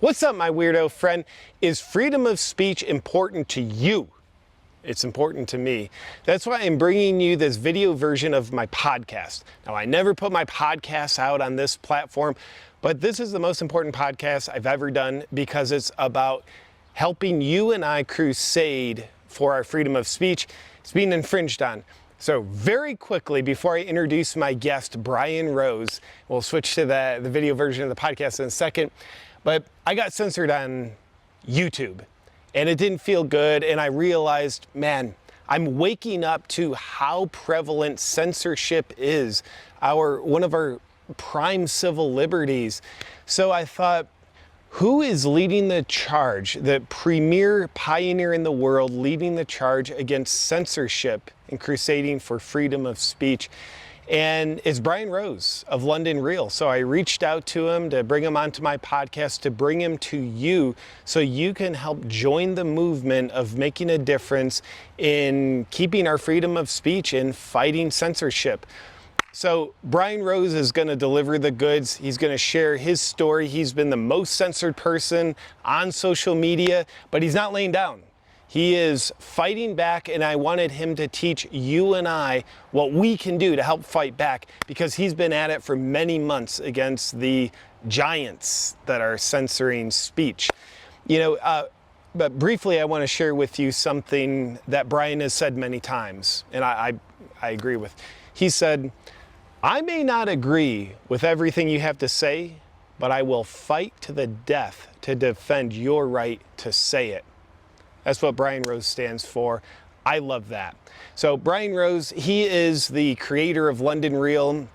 What's up, my weirdo friend? Is freedom of speech important to you? It's important to me. That's why I'm bringing you this video version of my podcast. Now, I never put my podcasts out on this platform, but this is the most important podcast I've ever done because it's about helping you and I crusade for our freedom of speech. It's being infringed on. So very quickly, before I introduce my guest, Brian Rose, we'll switch to the video version of the podcast in a second, but I got censored on YouTube and it didn't feel good. And I realized, man, I'm waking up to how prevalent censorship is, one of our prime civil liberties. So I thought, who is leading the charge, the premier pioneer in the world leading the charge against censorship and crusading for freedom of speech? And it's Brian Rose of London Real. So I reached out to him to bring him onto my podcast, to bring him to you so you can help join the movement of making a difference in keeping our freedom of speech and fighting censorship. So Brian Rose is going to deliver the goods. He's going to share his story. He's been the most censored person on social media, but he's not laying down. He is fighting back, and I wanted him to teach you and I what we can do to help fight back, because he's been at it for many months against the giants that are censoring speech. But briefly, I want to share with you something that Brian has said many times, and I agree with. He said, "I may not agree with everything you have to say, but I will fight to the death to defend your right to say it." That's what Brian Rose stands for. I love that. So Brian Rose, he is the creator of London Real.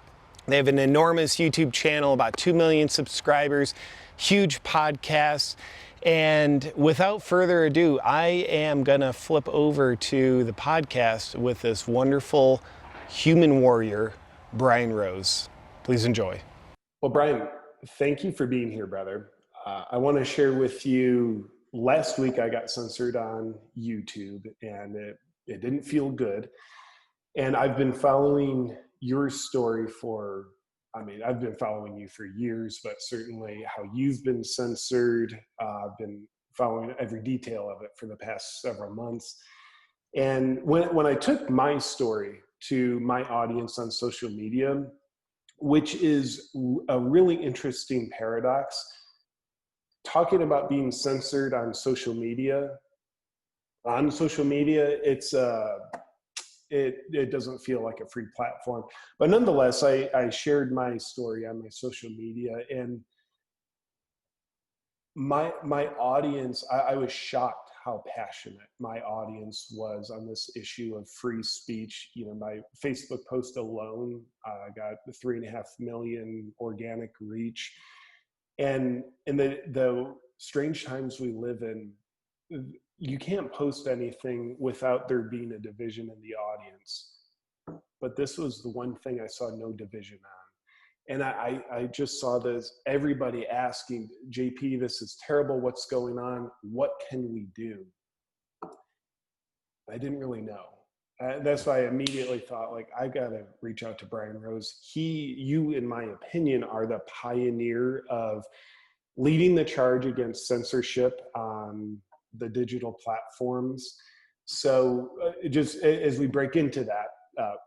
They have an enormous YouTube channel, about 2 million subscribers, huge podcast. And without further ado, I am gonna flip over to the podcast with this wonderful human warrior, Brian Rose. Please enjoy. Well, Brian, thank you for being here, brother. I want to share with you, last week I got censored on YouTube and it didn't feel good. And I've been following your story I've been following you for years, but certainly how you've been censored. I've been following every detail of it for the past several months. And when I took my story to my audience on social media, which is a really interesting paradox, talking about being censored on social media, it doesn't feel like a free platform. But nonetheless, I shared my story on my social media, and my audience, I was shocked how passionate my audience was on this issue of free speech. My Facebook post alone got 3.5 million organic reach. And in the strange times we live in, you can't post anything without there being a division in the audience. But this was the one thing I saw no division on. And I just saw this, everybody asking, JP, this is terrible, what's going on? What can we do? I didn't really know. That's why I immediately thought, I gotta reach out to Brian Rose. You, in my opinion, are the pioneer of leading the charge against censorship on the digital platforms. So just as we break into that,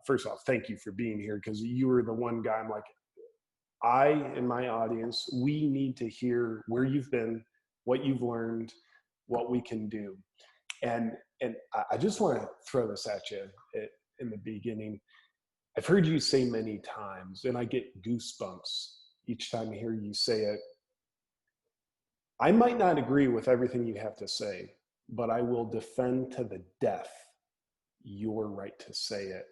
first off, thank you for being here, because you were the one guy I'm like, I and my audience, we need to hear where you've been, what you've learned, what we can do. And I just want to throw this at you in the beginning. I've heard you say many times, and I get goosebumps each time I hear you say it, I might not agree with everything you have to say, but I will defend to the death your right to say it.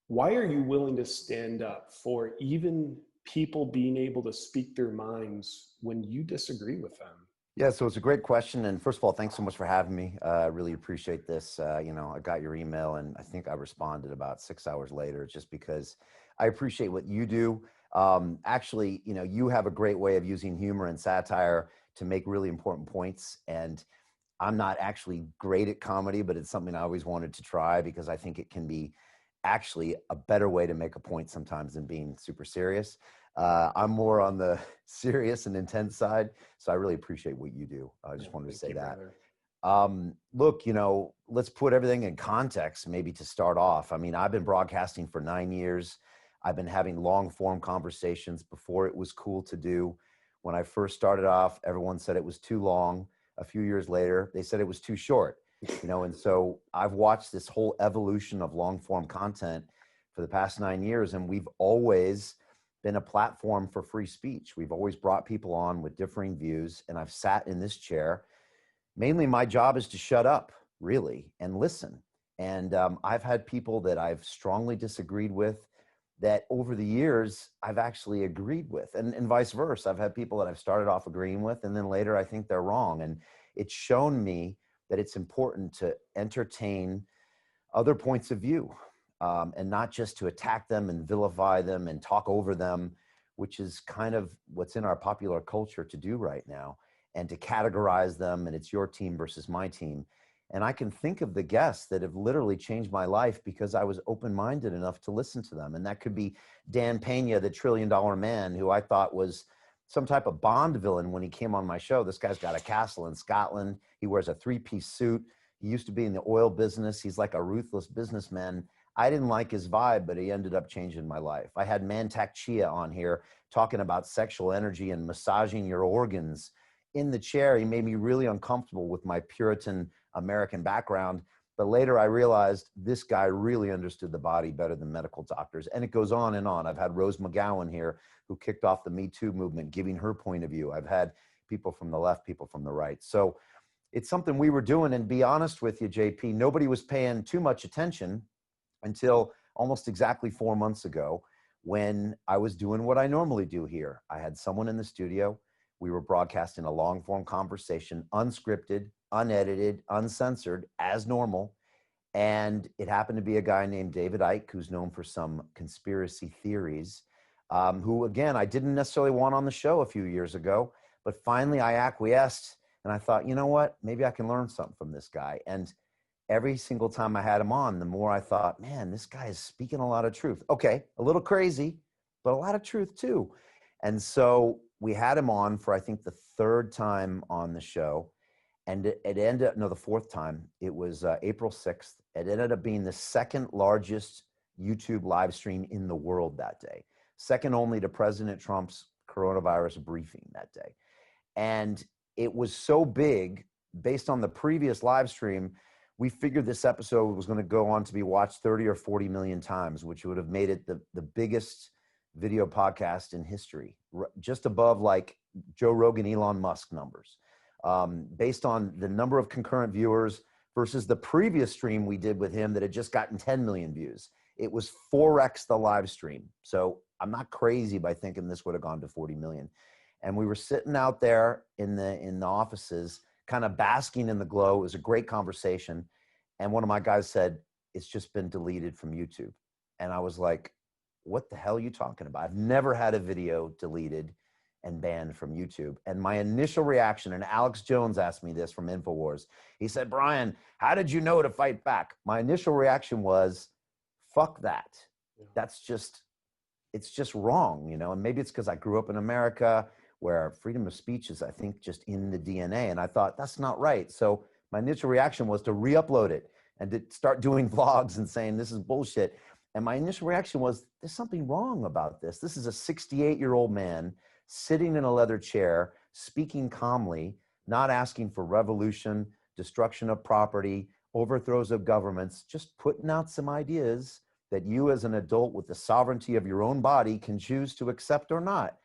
Why are you willing to stand up for even people being able to speak their minds when you disagree with them? Yeah, so it's a great question. And first of all, thanks so much for having me. I really appreciate this. I got your email and I think I responded about 6 hours later, just because I appreciate what you do. Actually, you have a great way of using humor and satire to make really important points. And I'm not actually great at comedy, but it's something I always wanted to try because I think it can be actually a better way to make a point sometimes than being super serious. I'm more on the serious and intense side. So I really appreciate what you do. I just wanted to say that. Look, let's put everything in context, maybe to start off. I mean, I've been broadcasting for 9 years. I've been having long form conversations before it was cool to do. When I first started off, everyone said it was too long. A few years later, they said it was too short, and so I've watched this whole evolution of long form content for the past 9 years. And we've always been a platform for free speech. We've always brought people on with differing views. And I've sat in this chair. Mainly my job is to shut up, really, and listen. And I've had people that I've strongly disagreed with that over the years I've actually agreed with, and vice versa. I've had people that I've started off agreeing with, and then later I think they're wrong. And it's shown me that it's important to entertain other points of view, and not just to attack them and vilify them and talk over them, which is kind of what's in our popular culture to do right now, and to categorize them, and it's your team versus my team. And I can think of the guests that have literally changed my life because I was open-minded enough to listen to them. And that could be Dan Pena, the $1 trillion man, who I thought was some type of Bond villain when he came on my show. This guy's got a castle in Scotland. He wears a 3-piece suit. He used to be in the oil business. He's like a ruthless businessman. I didn't like his vibe, but he ended up changing my life. I had Mantak Chia on here talking about sexual energy and massaging your organs. In the chair, he made me really uncomfortable with my Puritan American background. But later I realized this guy really understood the body better than medical doctors. And it goes on and on. I've had Rose McGowan here, who kicked off the Me Too movement, giving her point of view. I've had people from the left, people from the right. So it's something we were doing. And be honest with you, JP, nobody was paying too much attention until almost exactly 4 months ago, when I was doing what I normally do here. I had someone in the studio. We were broadcasting a long form conversation, unscripted, unedited, uncensored, as normal. And it happened to be a guy named David Icke, who's known for some conspiracy theories, who, again, I didn't necessarily want on the show a few years ago, but finally I acquiesced, and I thought, you know what, maybe I can learn something from this guy. And every single time I had him on, the more I thought, man, this guy is speaking a lot of truth. Okay, a little crazy, but a lot of truth too. And so we had him on for, I think, the 3rd time on the show. And it ended up, no, the 4th time. It was April 6th. It ended up being the 2nd largest YouTube live stream in the world that day, second only to President Trump's coronavirus briefing that day. And it was so big, based on the previous live stream, we figured this episode was going to go on to be watched 30 or 40 million times, which would have made it the biggest video podcast in history, just above like Joe Rogan, Elon Musk numbers, based on the number of concurrent viewers versus the previous stream we did with him that had just gotten 10 million views. It was 4x the live stream. So I'm not crazy by thinking this would have gone to 40 million. And we were sitting out there in the offices, kind of basking in the glow. It was a great conversation. And one of my guys said, it's just been deleted from YouTube. And I was like, what the hell are you talking about? I've never had a video deleted and banned from YouTube. And my initial reaction, and Alex Jones asked me this from InfoWars, he said, Brian, how did you know to fight back? My initial reaction was, fuck that. That's just, it's just wrong, and maybe it's because I grew up in America where freedom of speech is, I think, just in the DNA. And I thought, that's not right. So my initial reaction was to re-upload it and to start doing vlogs and saying, this is bullshit. And my initial reaction was, there's something wrong about this. This is a 68-year-old man sitting in a leather chair, speaking calmly, not asking for revolution, destruction of property, overthrows of governments, just putting out some ideas that you as an adult with the sovereignty of your own body can choose to accept or not.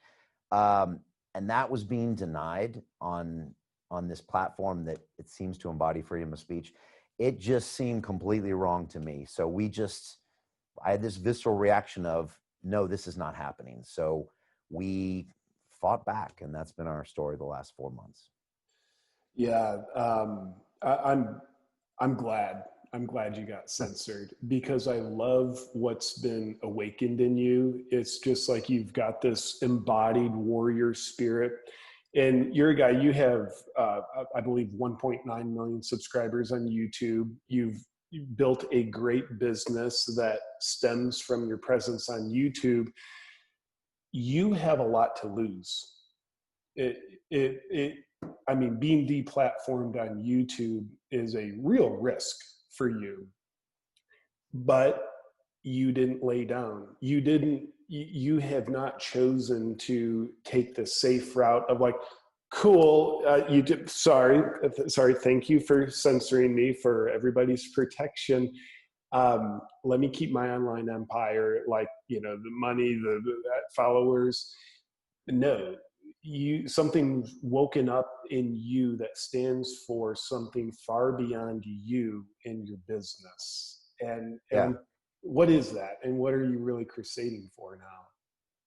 And that was being denied on this platform that it seems to embody freedom of speech. It just seemed completely wrong to me. So I had this visceral reaction of, no, this is not happening. So we fought back, and that's been our story the last 4 months. Yeah, I'm glad. I'm glad you got censored, because I love what's been awakened in you. It's just like you've got this embodied warrior spirit. And you're a guy, you have, I believe, 1.9 million subscribers on YouTube. You've built a great business that stems from your presence on YouTube. you have a lot to lose. I mean, being deplatformed on YouTube is a real risk for you, but you didn't lay down. You have not chosen to take the safe route of like, cool, you did, sorry, thank you for censoring me for everybody's protection. Let me keep my online empire, like, you know, the money, the followers. No, something's woken up in you that stands for something far beyond you in your business. Yeah. And what is that? And what are you really crusading for now?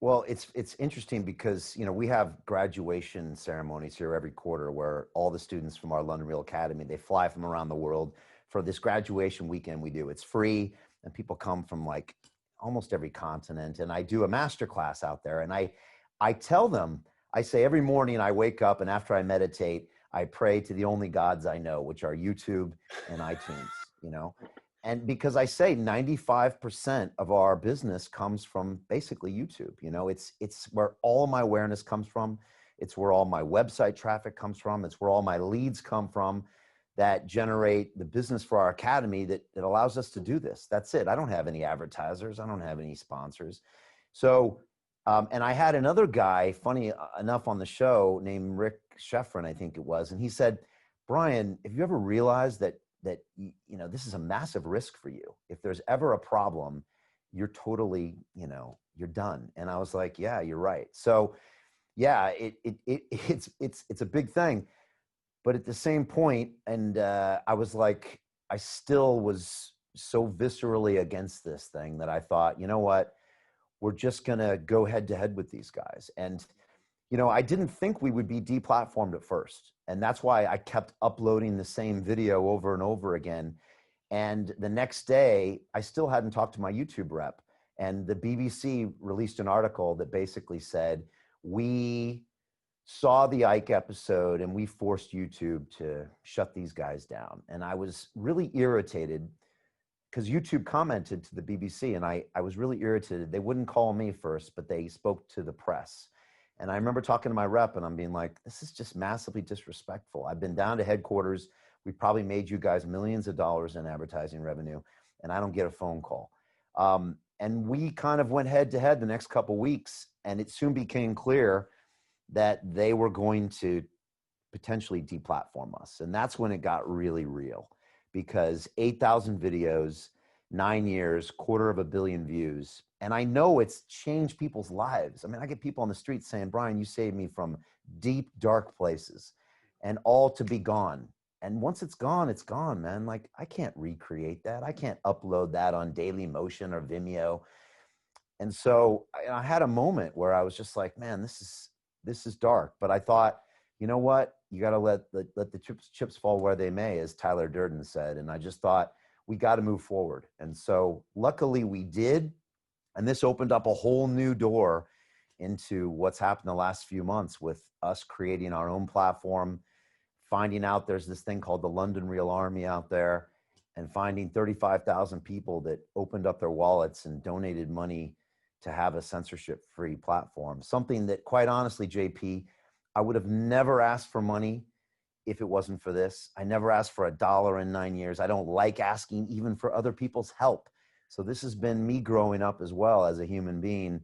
Well, it's interesting because, you know, we have graduation ceremonies here every quarter where all the students from our London Real Academy, they fly from around the world for this graduation weekend we do. It's free, and people come from like almost every continent. And I do a master class out there, and I tell them, I say every morning I wake up, and after I meditate, I pray to the only gods I know, which are YouTube and iTunes, you know. And because I say 95% of our business comes from basically YouTube, you know, it's where all my awareness comes from. It's where all my website traffic comes from. It's where all my leads come from that generate the business for our academy that allows us to do this. That's it. I don't have any advertisers. I don't have any sponsors. So, and I had another guy, funny enough, on the show named Rick Sheffrin, I think it was. And he said, Brian, have you ever realized that you know, this is a massive risk for you? If there's ever a problem, you're totally, you know, you're done. And I was like, yeah, you're right. So yeah, it's a big thing. But at the same point, and I was like, I still was so viscerally against this thing that I thought, you know what, we're just gonna go head to head with these guys. And you know, I didn't think we would be deplatformed at first. And that's why I kept uploading the same video over and over again. And the next day, I still hadn't talked to my YouTube rep. And the BBC released an article that basically said, we saw the Ike episode and we forced YouTube to shut these guys down. And I was really irritated because YouTube commented to the BBC, and I was really irritated. They wouldn't call me first, but they spoke to the press. And I remember talking to my rep and I'm being like, this is just massively disrespectful. I've been down to headquarters. We probably made you guys millions of dollars in advertising revenue, and I don't get a phone call. And we kind of went head to head the next couple of weeks, and it soon became clear that they were going to potentially deplatform us. And that's when it got really real, because 8,000 videos, 9 years, 250 million views. And I know it's changed people's lives. I mean, I get people on the street saying, Brian, you saved me from deep, dark places, and all to be gone. And once it's gone, man. Like, I can't recreate that. I can't upload that on Daily Motion or Vimeo. And so I had a moment where I was just like, man, this is dark. But I thought, you know what? You got to let the chips fall where they may, as Tyler Durden said. And I just thought, we got to move forward. And so luckily we did. And this opened up a whole new door into what's happened the last few months with us creating our own platform, finding out there's this thing called the London Real Army out there, and finding 35,000 people that opened up their wallets and donated money to have a censorship-free platform. Something that, quite honestly, JP, I would have never asked for money if it wasn't for this. I never asked for $1 in 9 years. I don't like asking even for other people's help. So this has been me growing up as well as a human being.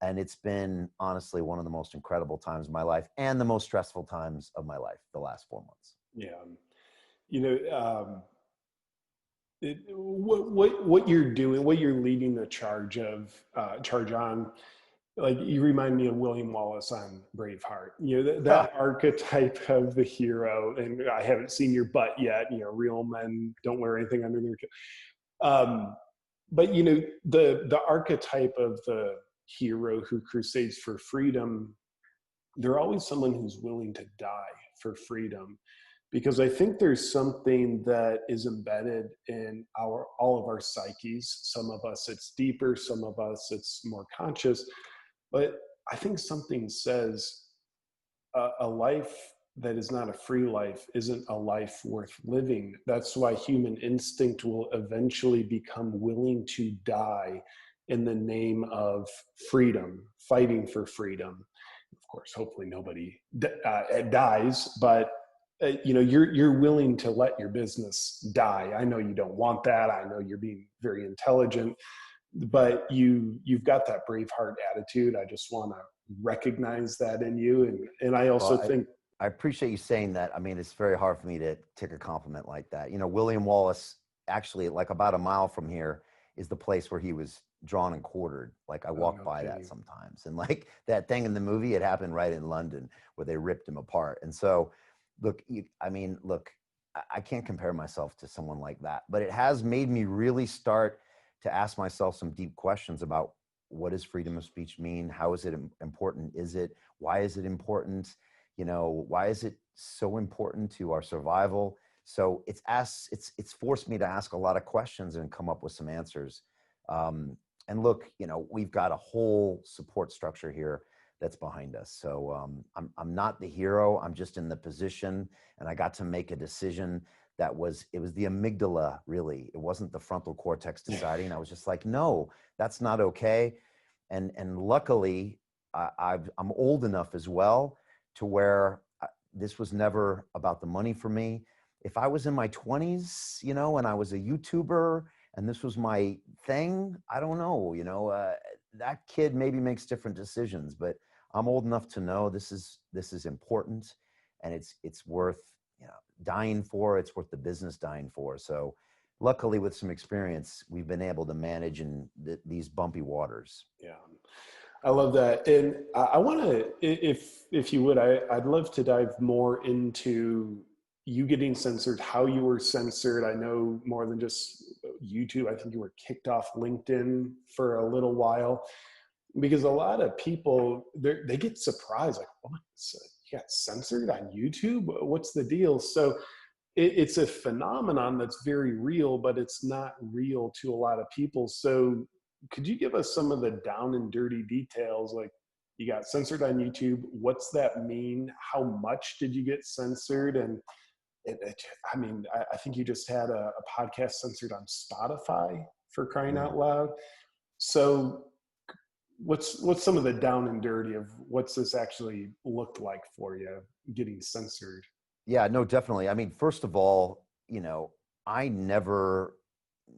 And it's been honestly one of the most incredible times of my life and the most stressful times of my life, the last 4 months. Yeah. You know, what you're doing, what you're leading the charge on, like, you remind me of William Wallace on Braveheart. You know, that archetype of the hero, and I haven't seen your butt yet. You know, real men don't wear anything under their but you know, the archetype of the hero who crusades for freedom, they're always someone who's willing to die for freedom, because I think there's something that is embedded in all of our psyches. Some of us it's deeper, some of us it's more conscious, but I think something says a life that is not a free life isn't a life worth living. That's why human instinct will eventually become willing to die in the name of freedom, fighting for freedom. Of course, hopefully nobody dies, but you're willing to let your business die. I know you don't want that. I know you're being very intelligent, but you've got that Braveheart attitude. I just want to recognize that in you, and I also Well, think I appreciate you saying that. I mean, it's very hard for me to take a compliment like that. You know, William Wallace, actually, like about a mile from here, is the place where he was drawn and quartered. Like I walk by that sometimes, and like that thing in the movie, it happened right in London where they ripped him apart. And so, look, I can't compare myself to someone like that, but it has made me really start to ask myself some deep questions about what does freedom of speech mean? How is it important? Why is it important? You know, why is it so important to our survival? So it's forced me to ask a lot of questions and come up with some answers. And look, you know, we've got a whole support structure here that's behind us. So I'm not the hero. I'm just in the position, and I got to make a decision it was the amygdala, really. It wasn't the frontal cortex deciding. I was just like, no, that's not okay. And luckily, I'm old enough as well to where this was never about the money for me. If I was in my 20s, you know, and I was a YouTuber and this was my thing, I don't know, you know, that kid maybe makes different decisions, but I'm old enough to know this is important, and it's worth, you know, dying for. It's worth the business dying for. So luckily, with some experience, we've been able to manage in these bumpy waters. yeah, I love that. And I want to, if you would, I'd love to dive more into you getting censored, how you were censored. I know more than just YouTube. I think you were kicked off LinkedIn for a little while, because a lot of people, they get surprised, like, oh my, you got censored on YouTube? What's the deal? So it's a phenomenon that's very real, but it's not real to a lot of people. So could you give us some of the down and dirty details? Like, you got censored on YouTube. What's that mean? How much did you get censored? And I think you just had a podcast censored on Spotify, for crying out loud. So what's some of the down and dirty of what's this actually looked like for you getting censored? Yeah, no, definitely. I mean, first of all, you know, I never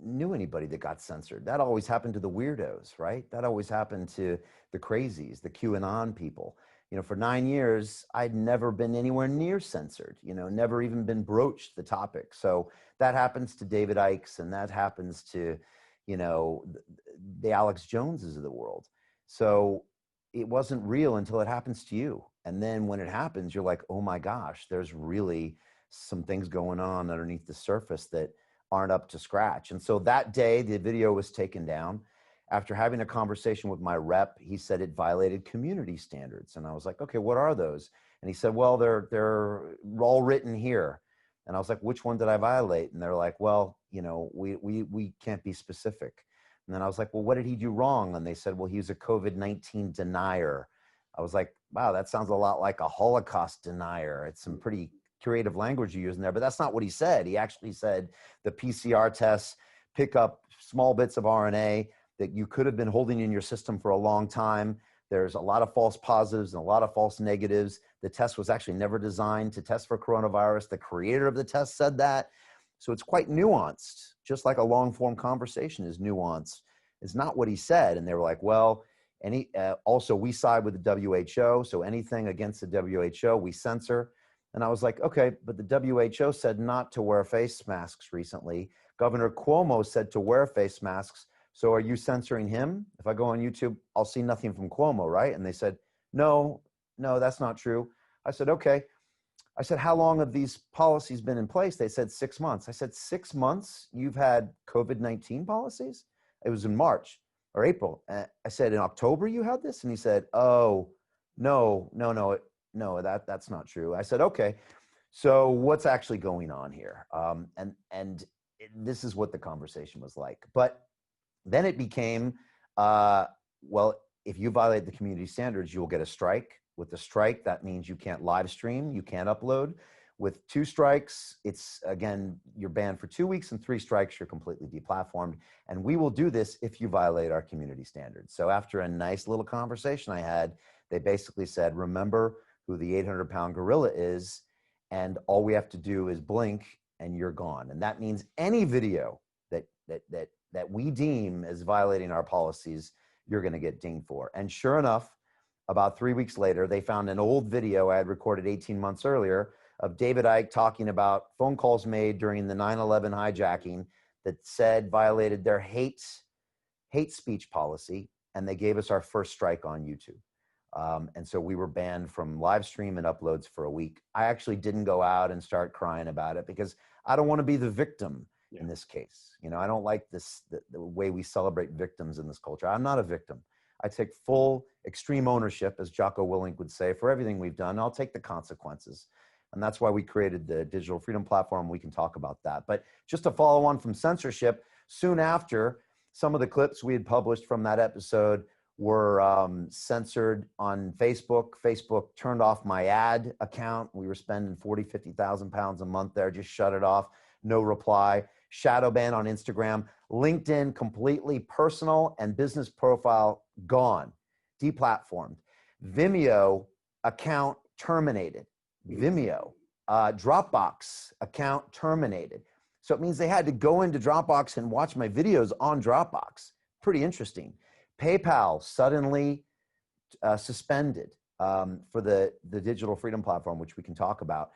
knew anybody that got censored. That always happened to the weirdos, right? That always happened to the crazies, the QAnon people. You know, for 9 years, I'd never been anywhere near censored, you know, never even been broached the topic. So that happens to David Icke's, and that happens to, you know, the Alex Joneses of the world. So it wasn't real until it happens to you. And then when it happens, you're like, oh my gosh, there's really some things going on underneath the surface that aren't up to scratch. And so that day, the video was taken down. After having a conversation with my rep, he said it violated community standards. And I was like, okay, what are those? And he said, well, they're all written here. And I was like, which one did I violate? And they're like, well, you know, we can't be specific. And then I was like, well, what did he do wrong? And they said, well, he was a COVID-19 denier. I was like, wow, that sounds a lot like a Holocaust denier. It's some pretty creative language you use in there, but that's not what he said. He actually said the PCR tests pick up small bits of RNA that you could have been holding in your system for a long time. There's a lot of false positives and a lot of false negatives. The test was actually never designed to test for coronavirus. The creator of the test said that. So it's quite nuanced, just like a long form conversation is nuanced. It's not what he said. And they were like, well, also we side with the WHO. So anything against the WHO, we censor. And I was like, okay, but the WHO said not to wear face masks recently. Governor Cuomo said to wear face masks. So are you censoring him? If I go on YouTube, I'll see nothing from Cuomo, right? And they said, no, that's not true. I said, okay. I said, how long have these policies been in place? They said 6 months. I said, 6 months you've had COVID-19 policies? It was in March or April. I said, in October you had this? And he said, oh, no, that's not true. I said, okay, so what's actually going on here? This is what the conversation was like. But then it became, well, if you violate the community standards, you will get a strike. With the strike, that means you can't live stream, you can't upload. With 2 strikes, it's, again, you're banned for 2 weeks, and 3 strikes, you're completely deplatformed. And we will do this if you violate our community standards. So after a nice little conversation I had, they basically said, remember who the 800-pound gorilla is, and all we have to do is blink and you're gone. And that means any video that we deem as violating our policies, you're going to get dinged for. And sure enough, about 3 weeks later, they found an old video I had recorded 18 months earlier of David Icke talking about phone calls made during the 9/11 hijacking that said violated their hate speech policy, and they gave us our first strike on YouTube. And so we were banned from live stream and uploads for a week. I actually didn't go out and start crying about it because I don't want to be the victim in this case. You know, I don't like the way we celebrate victims in this culture. I'm not a victim. I take full extreme ownership, as Jocko Willink would say, for everything we've done. I'll take the consequences. And that's why we created the Digital Freedom Platform. We can talk about that. But just to follow on from censorship, soon after, some of the clips we had published from that episode were censored on Facebook. Facebook turned off my ad account. We were spending 40, 50,000 pounds a month there, just shut it off, no reply. Shadow ban on Instagram. LinkedIn, completely personal and business profile gone, deplatformed. Vimeo account terminated. Vimeo. Dropbox account terminated. So it means they had to go into Dropbox and watch my videos on Dropbox. Pretty interesting. PayPal suddenly suspended for the Digital Freedom Platform, which we can talk about.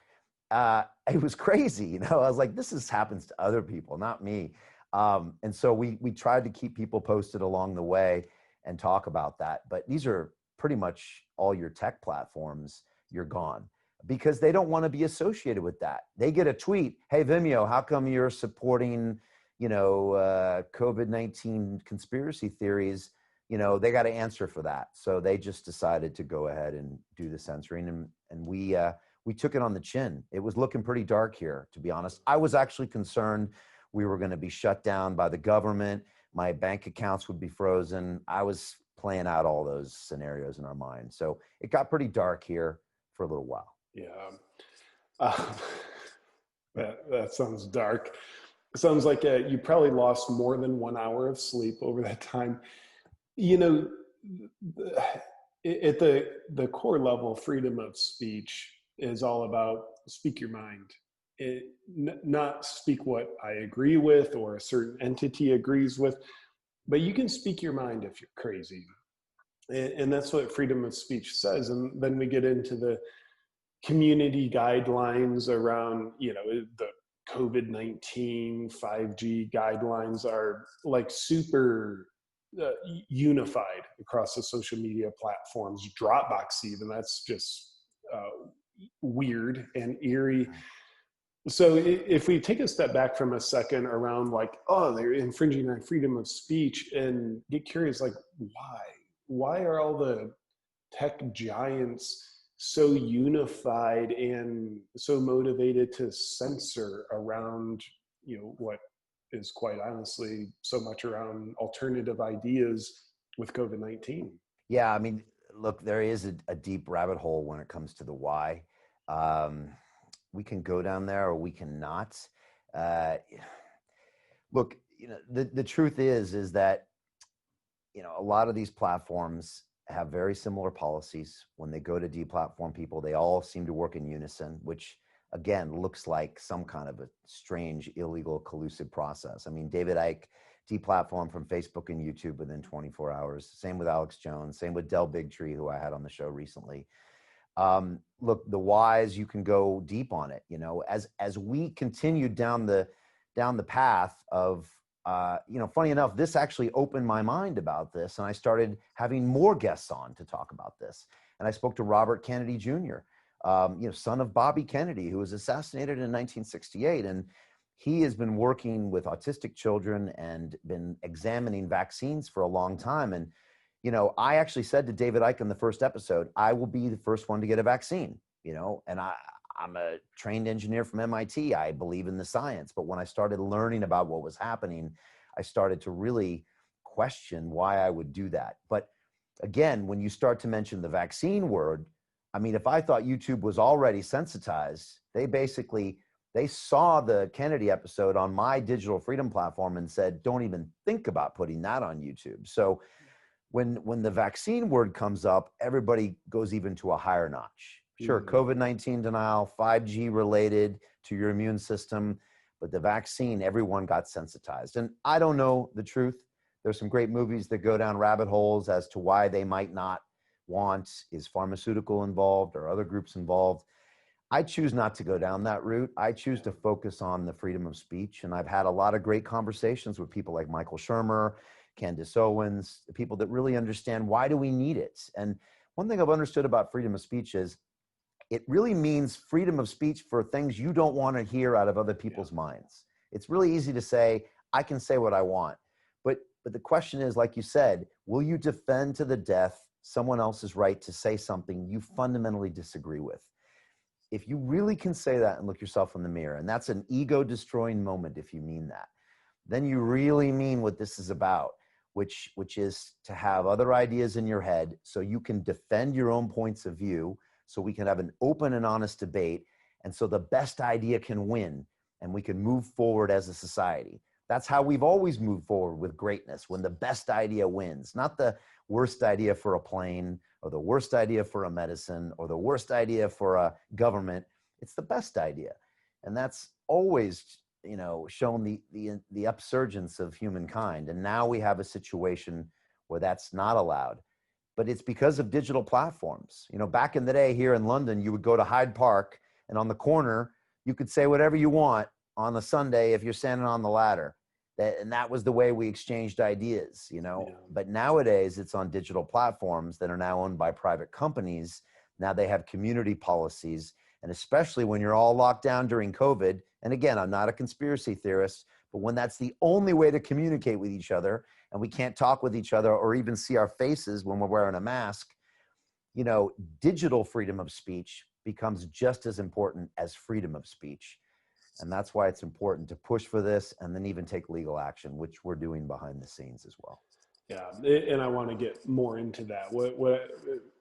It was crazy, you know. I was like, this happens to other people, not me. And so we tried to keep people posted along the way and talk about that. But these are pretty much all your tech platforms, you're gone, because they don't want to be associated with that. They get a tweet, hey, Vimeo, how come you're supporting, you know, COVID-19 conspiracy theories? You know, they got to answer for that. So they just decided to go ahead and do the censoring. And we took it on the chin. It was looking pretty dark here, to be honest. I was actually concerned we were going to be shut down by the government. My bank accounts would be frozen. I was playing out all those scenarios in our mind. So it got pretty dark here for a little while. Yeah. That sounds dark. It sounds like you probably lost more than 1 hour of sleep over that time. You know, at the core level, freedom of speech is all about speak your mind. Not speak what I agree with or a certain entity agrees with, but you can speak your mind if you're crazy. And that's what freedom of speech says. And then we get into the community guidelines around, you know, the COVID-19, 5G guidelines are like super unified across the social media platforms. Dropbox even, that's just weird and eerie. So if we take a step back from a second around like, oh, they're infringing on freedom of speech, and get curious, like, why are all the tech giants so unified and so motivated to censor around, you know, what is quite honestly so much around alternative ideas with COVID-19? Yeah, I mean, look, there is a deep rabbit hole when it comes to the why. We can go down there or we cannot. Look, you know, the truth is that, you know, a lot of these platforms have very similar policies. When they go to deplatform people, they all seem to work in unison, which again looks like some kind of a strange, illegal, collusive process. I mean, David Icke deplatformed from Facebook and YouTube within 24 hours. Same with Alex Jones. Same with Del Bigtree, who I had on the show recently. Look, the whys, you can go deep on it. You know, as we continued down the path of, you know, funny enough, this actually opened my mind about this, and I started having more guests on to talk about this. And I spoke to Robert Kennedy Jr., you know, son of Bobby Kennedy, who was assassinated in 1968, and he has been working with autistic children and been examining vaccines for a long time. And you know, I actually said to David Icke in the first episode, I will be the first one to get a vaccine, you know, and I'm a trained engineer from MIT. I believe in the science. But when I started learning about what was happening, I started to really question why I would do that. But again, when you start to mention the vaccine word, I mean, if I thought YouTube was already sensitized, they saw the Kennedy episode on my digital freedom platform and said, don't even think about putting that on YouTube. So when the vaccine word comes up, everybody goes even to a higher notch. Sure, COVID-19 denial, 5G related to your immune system, but the vaccine, everyone got sensitized. And I don't know the truth. There's some great movies that go down rabbit holes as to why they might not want, is pharmaceutical involved or other groups involved. I choose not to go down that route. I choose to focus on the freedom of speech. And I've had a lot of great conversations with people like Michael Shermer, Candace Owens, the people that really understand why do we need it. And one thing I've understood about freedom of speech is it really means freedom of speech for things you don't want to hear out of other people's minds. It's really easy to say, I can say what I want. But the question is, like you said, will you defend to the death someone else's right to say something you fundamentally disagree with? If you really can say that and look yourself in the mirror, and that's an ego-destroying moment if you mean that, then you really mean what this is about, which is to have other ideas in your head so you can defend your own points of view, so we can have an open and honest debate, and so the best idea can win, and we can move forward as a society. That's how we've always moved forward with greatness, when the best idea wins, not the worst idea for a plane or the worst idea for a medicine or the worst idea for a government. It's the best idea. And that's always, shown the upsurgence of humankind. And now we have a situation where that's not allowed. But it's because of digital platforms. Back in the day here in London, you would go to Hyde Park and on the corner, you could say whatever you want on the Sunday if you're standing on the ladder. And that was the way we exchanged ideas, But nowadays it's on digital platforms that are now owned by private companies. Now they have community policies. And especially when you're all locked down during COVID, and again, I'm not a conspiracy theorist, but when that's the only way to communicate with each other and we can't talk with each other or even see our faces when we're wearing a mask, digital freedom of speech becomes just as important as freedom of speech. And that's why it's important to push for this and then even take legal action, which we're doing behind the scenes as well. Yeah, and I want to get more into that,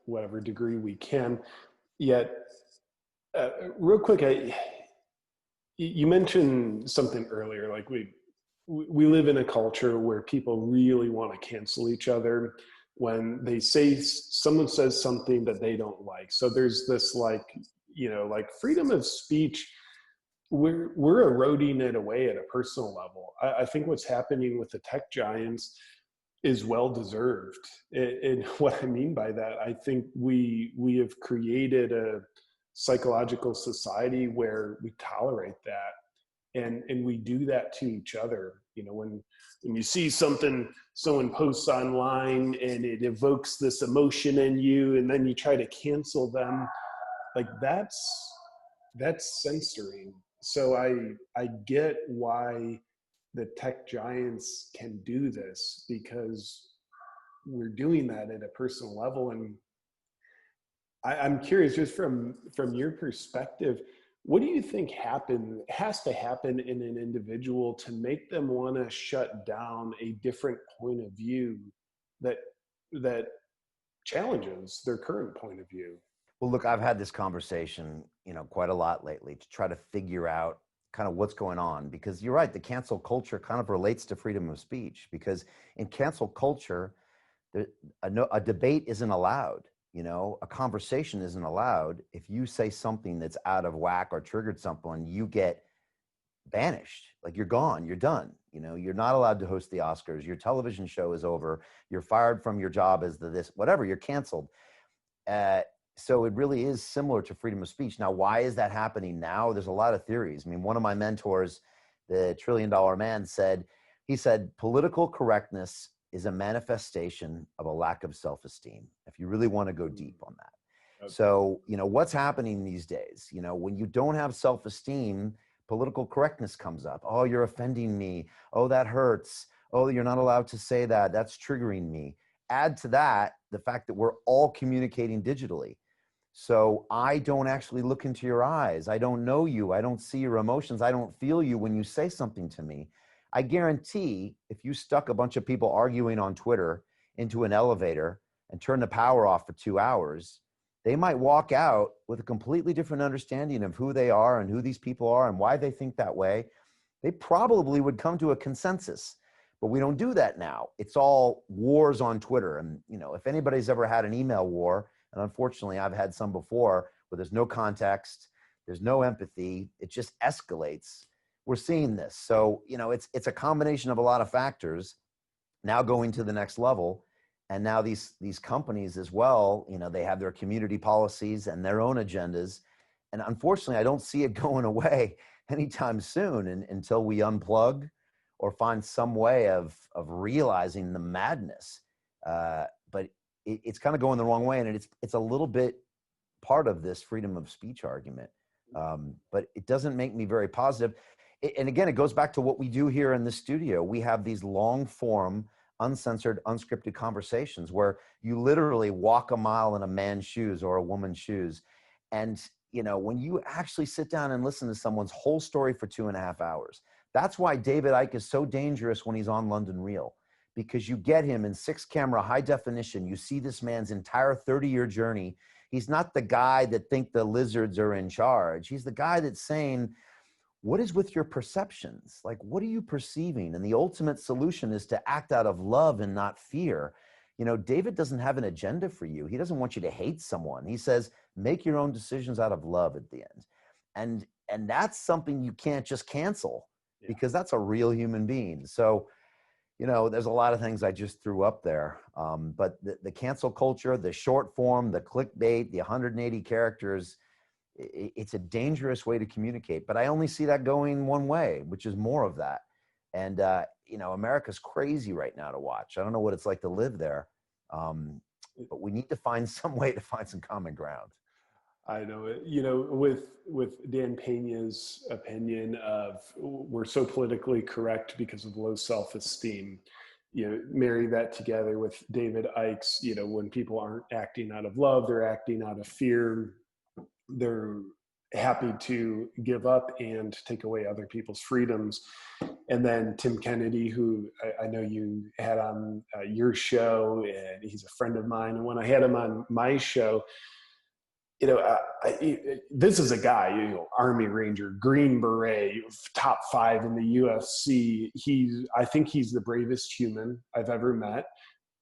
whatever degree we can. Yet, real quick, you mentioned something earlier, like we live in a culture where people really want to cancel each other when someone says something that they don't like. So there's this like freedom of speech. We're eroding it away at a personal level. I think what's happening with the tech giants is well-deserved. And what I mean by that, I think we have created a psychological society where we tolerate that. And we do that to each other. When you see something someone posts online and it evokes this emotion in you, and then you try to cancel them, like that's censoring. So I get why the tech giants can do this, because we're doing that at a personal level. And I'm curious, just from your perspective, what do you think has to happen in an individual to make them want to shut down a different point of view that challenges their current point of view? Well, look, I've had this conversation, quite a lot lately to try to figure out kind of what's going on, because you're right. The cancel culture kind of relates to freedom of speech, because in cancel culture, a debate isn't allowed. A conversation isn't allowed. If you say something that's out of whack or triggered someone, you get banished. Like you're gone, you're done. You're not allowed to host the Oscars. Your television show is over. You're fired from your job as whatever, you're canceled. So it really is similar to freedom of speech. Now, why is that happening now? There's a lot of theories. I mean, one of my mentors, the $1 trillion man, said, political correctness is a manifestation of a lack of self-esteem, if you really want to go deep on that. Okay. So, what's happening these days? When you don't have self-esteem, political correctness comes up. Oh, you're offending me. Oh, that hurts. Oh, you're not allowed to say that. That's triggering me. Add to that the fact that we're all communicating digitally. So I don't actually look into your eyes. I don't know you. I don't see your emotions. I don't feel you when you say something to me. I guarantee if you stuck a bunch of people arguing on Twitter into an elevator and turned the power off for 2 hours, they might walk out with a completely different understanding of who they are and who these people are and why they think that way. They probably would come to a consensus, but we don't do that now. It's all wars on Twitter. And, you know, if anybody's ever had an email war, and unfortunately I've had some before, where there's no context, there's no empathy, it just escalates. We're seeing this. So, you know, it's a combination of a lot of factors now going to the next level. And now these companies as well, you know, they have their community policies and their own agendas. And unfortunately, I don't see it going away anytime soon until we unplug or find some way of realizing the madness. But it's kind of going the wrong way. And it's a little bit part of this freedom of speech argument. But it doesn't make me very positive. And again, it goes back to what we do here in the studio. We have these long form, uncensored, unscripted conversations where you literally walk a mile in a man's shoes or a woman's shoes. And, you know, when you actually sit down and listen to someone's whole story for 2.5 hours, that's why David Icke is so dangerous when he's on London Real, because you get him in 6-camera high definition. You see this man's entire 30-year journey. He's not the guy that think the lizards are in charge. He's the guy that's saying, what is with your perceptions? Like, what are you perceiving? And the ultimate solution is to act out of love and not fear. You know, David doesn't have an agenda for you. He doesn't want you to hate someone. He says, make your own decisions out of love at the end. And that's something you can't just cancel, because that's a real human being. So, you know, there's a lot of things I just threw up there. But the cancel culture, the short form, the clickbait, the 180 characters, it's a dangerous way to communicate, but I only see that going one way, which is more of that. And, you know, America's crazy right now to watch. I don't know what it's like to live there. But we need to find some way to find some common ground. I know it. You know, with Dan Pena's opinion of we're so politically correct because of low self-esteem, you know, marry that together with David Icke's, you know, when people aren't acting out of love, they're acting out of fear. They're happy to give up and take away other people's freedoms. And then Tim Kennedy, who I know you had on your show, and he's a friend of mine. And when I had him on my show, you know, this is a guy, you know, Army Ranger, Green Beret, top 5 in the UFC. I think he's the bravest human I've ever met.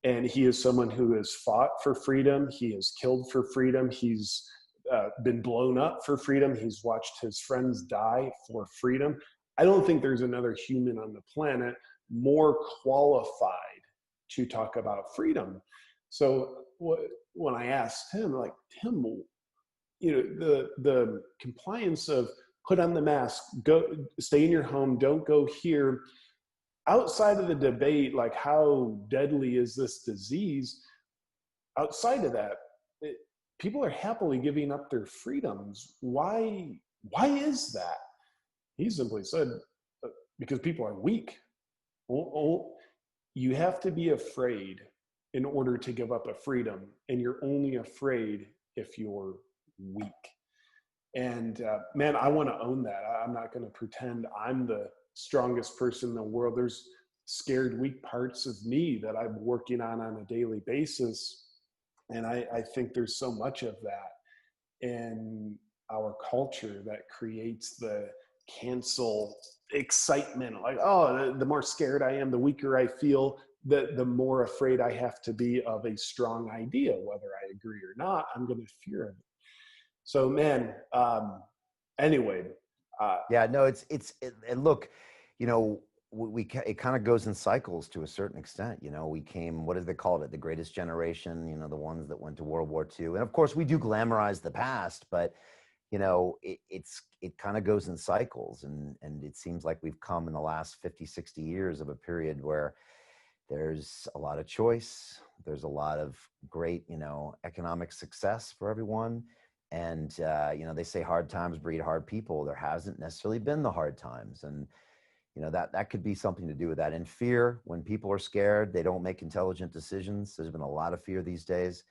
And he is someone who has fought for freedom. He has killed for freedom. He's been blown up for freedom. He's watched his friends die for freedom. I don't think there's another human on the planet more qualified to talk about freedom. So when I asked him, like, Tim, you know, the compliance of put on the mask, go stay in your home, don't go here, outside of the debate, like how deadly is this disease, outside of that, people are happily giving up their freedoms. Why is that? He simply said, because people are weak. You have to be afraid in order to give up a freedom, and you're only afraid if you're weak. And man, I want to own that. I'm not going to pretend I'm the strongest person in the world. There's scared, weak parts of me that I'm working on a daily basis. And I think there's so much of that in our culture that creates the cancel excitement. Like, oh, the more scared I am, the weaker I feel, the more afraid I have to be of a strong idea. Whether I agree or not, I'm going to fear it. So, man, anyway. Yeah, no, and look, you know, it kind of goes in cycles to a certain extent. You know, we came, what did they call it? The greatest generation, you know, the ones that went to World War II. And of course we do glamorize the past, but you know, it kind of goes in cycles. And it seems like we've come in the last 50, 60 years of a period where there's a lot of choice. There's a lot of great, you know, economic success for everyone. And, you know, they say hard times breed hard people. There hasn't necessarily been the hard times. And, you know, that could be something to do with that. And fear, when people are scared, they don't make intelligent decisions. There's been a lot of fear these days.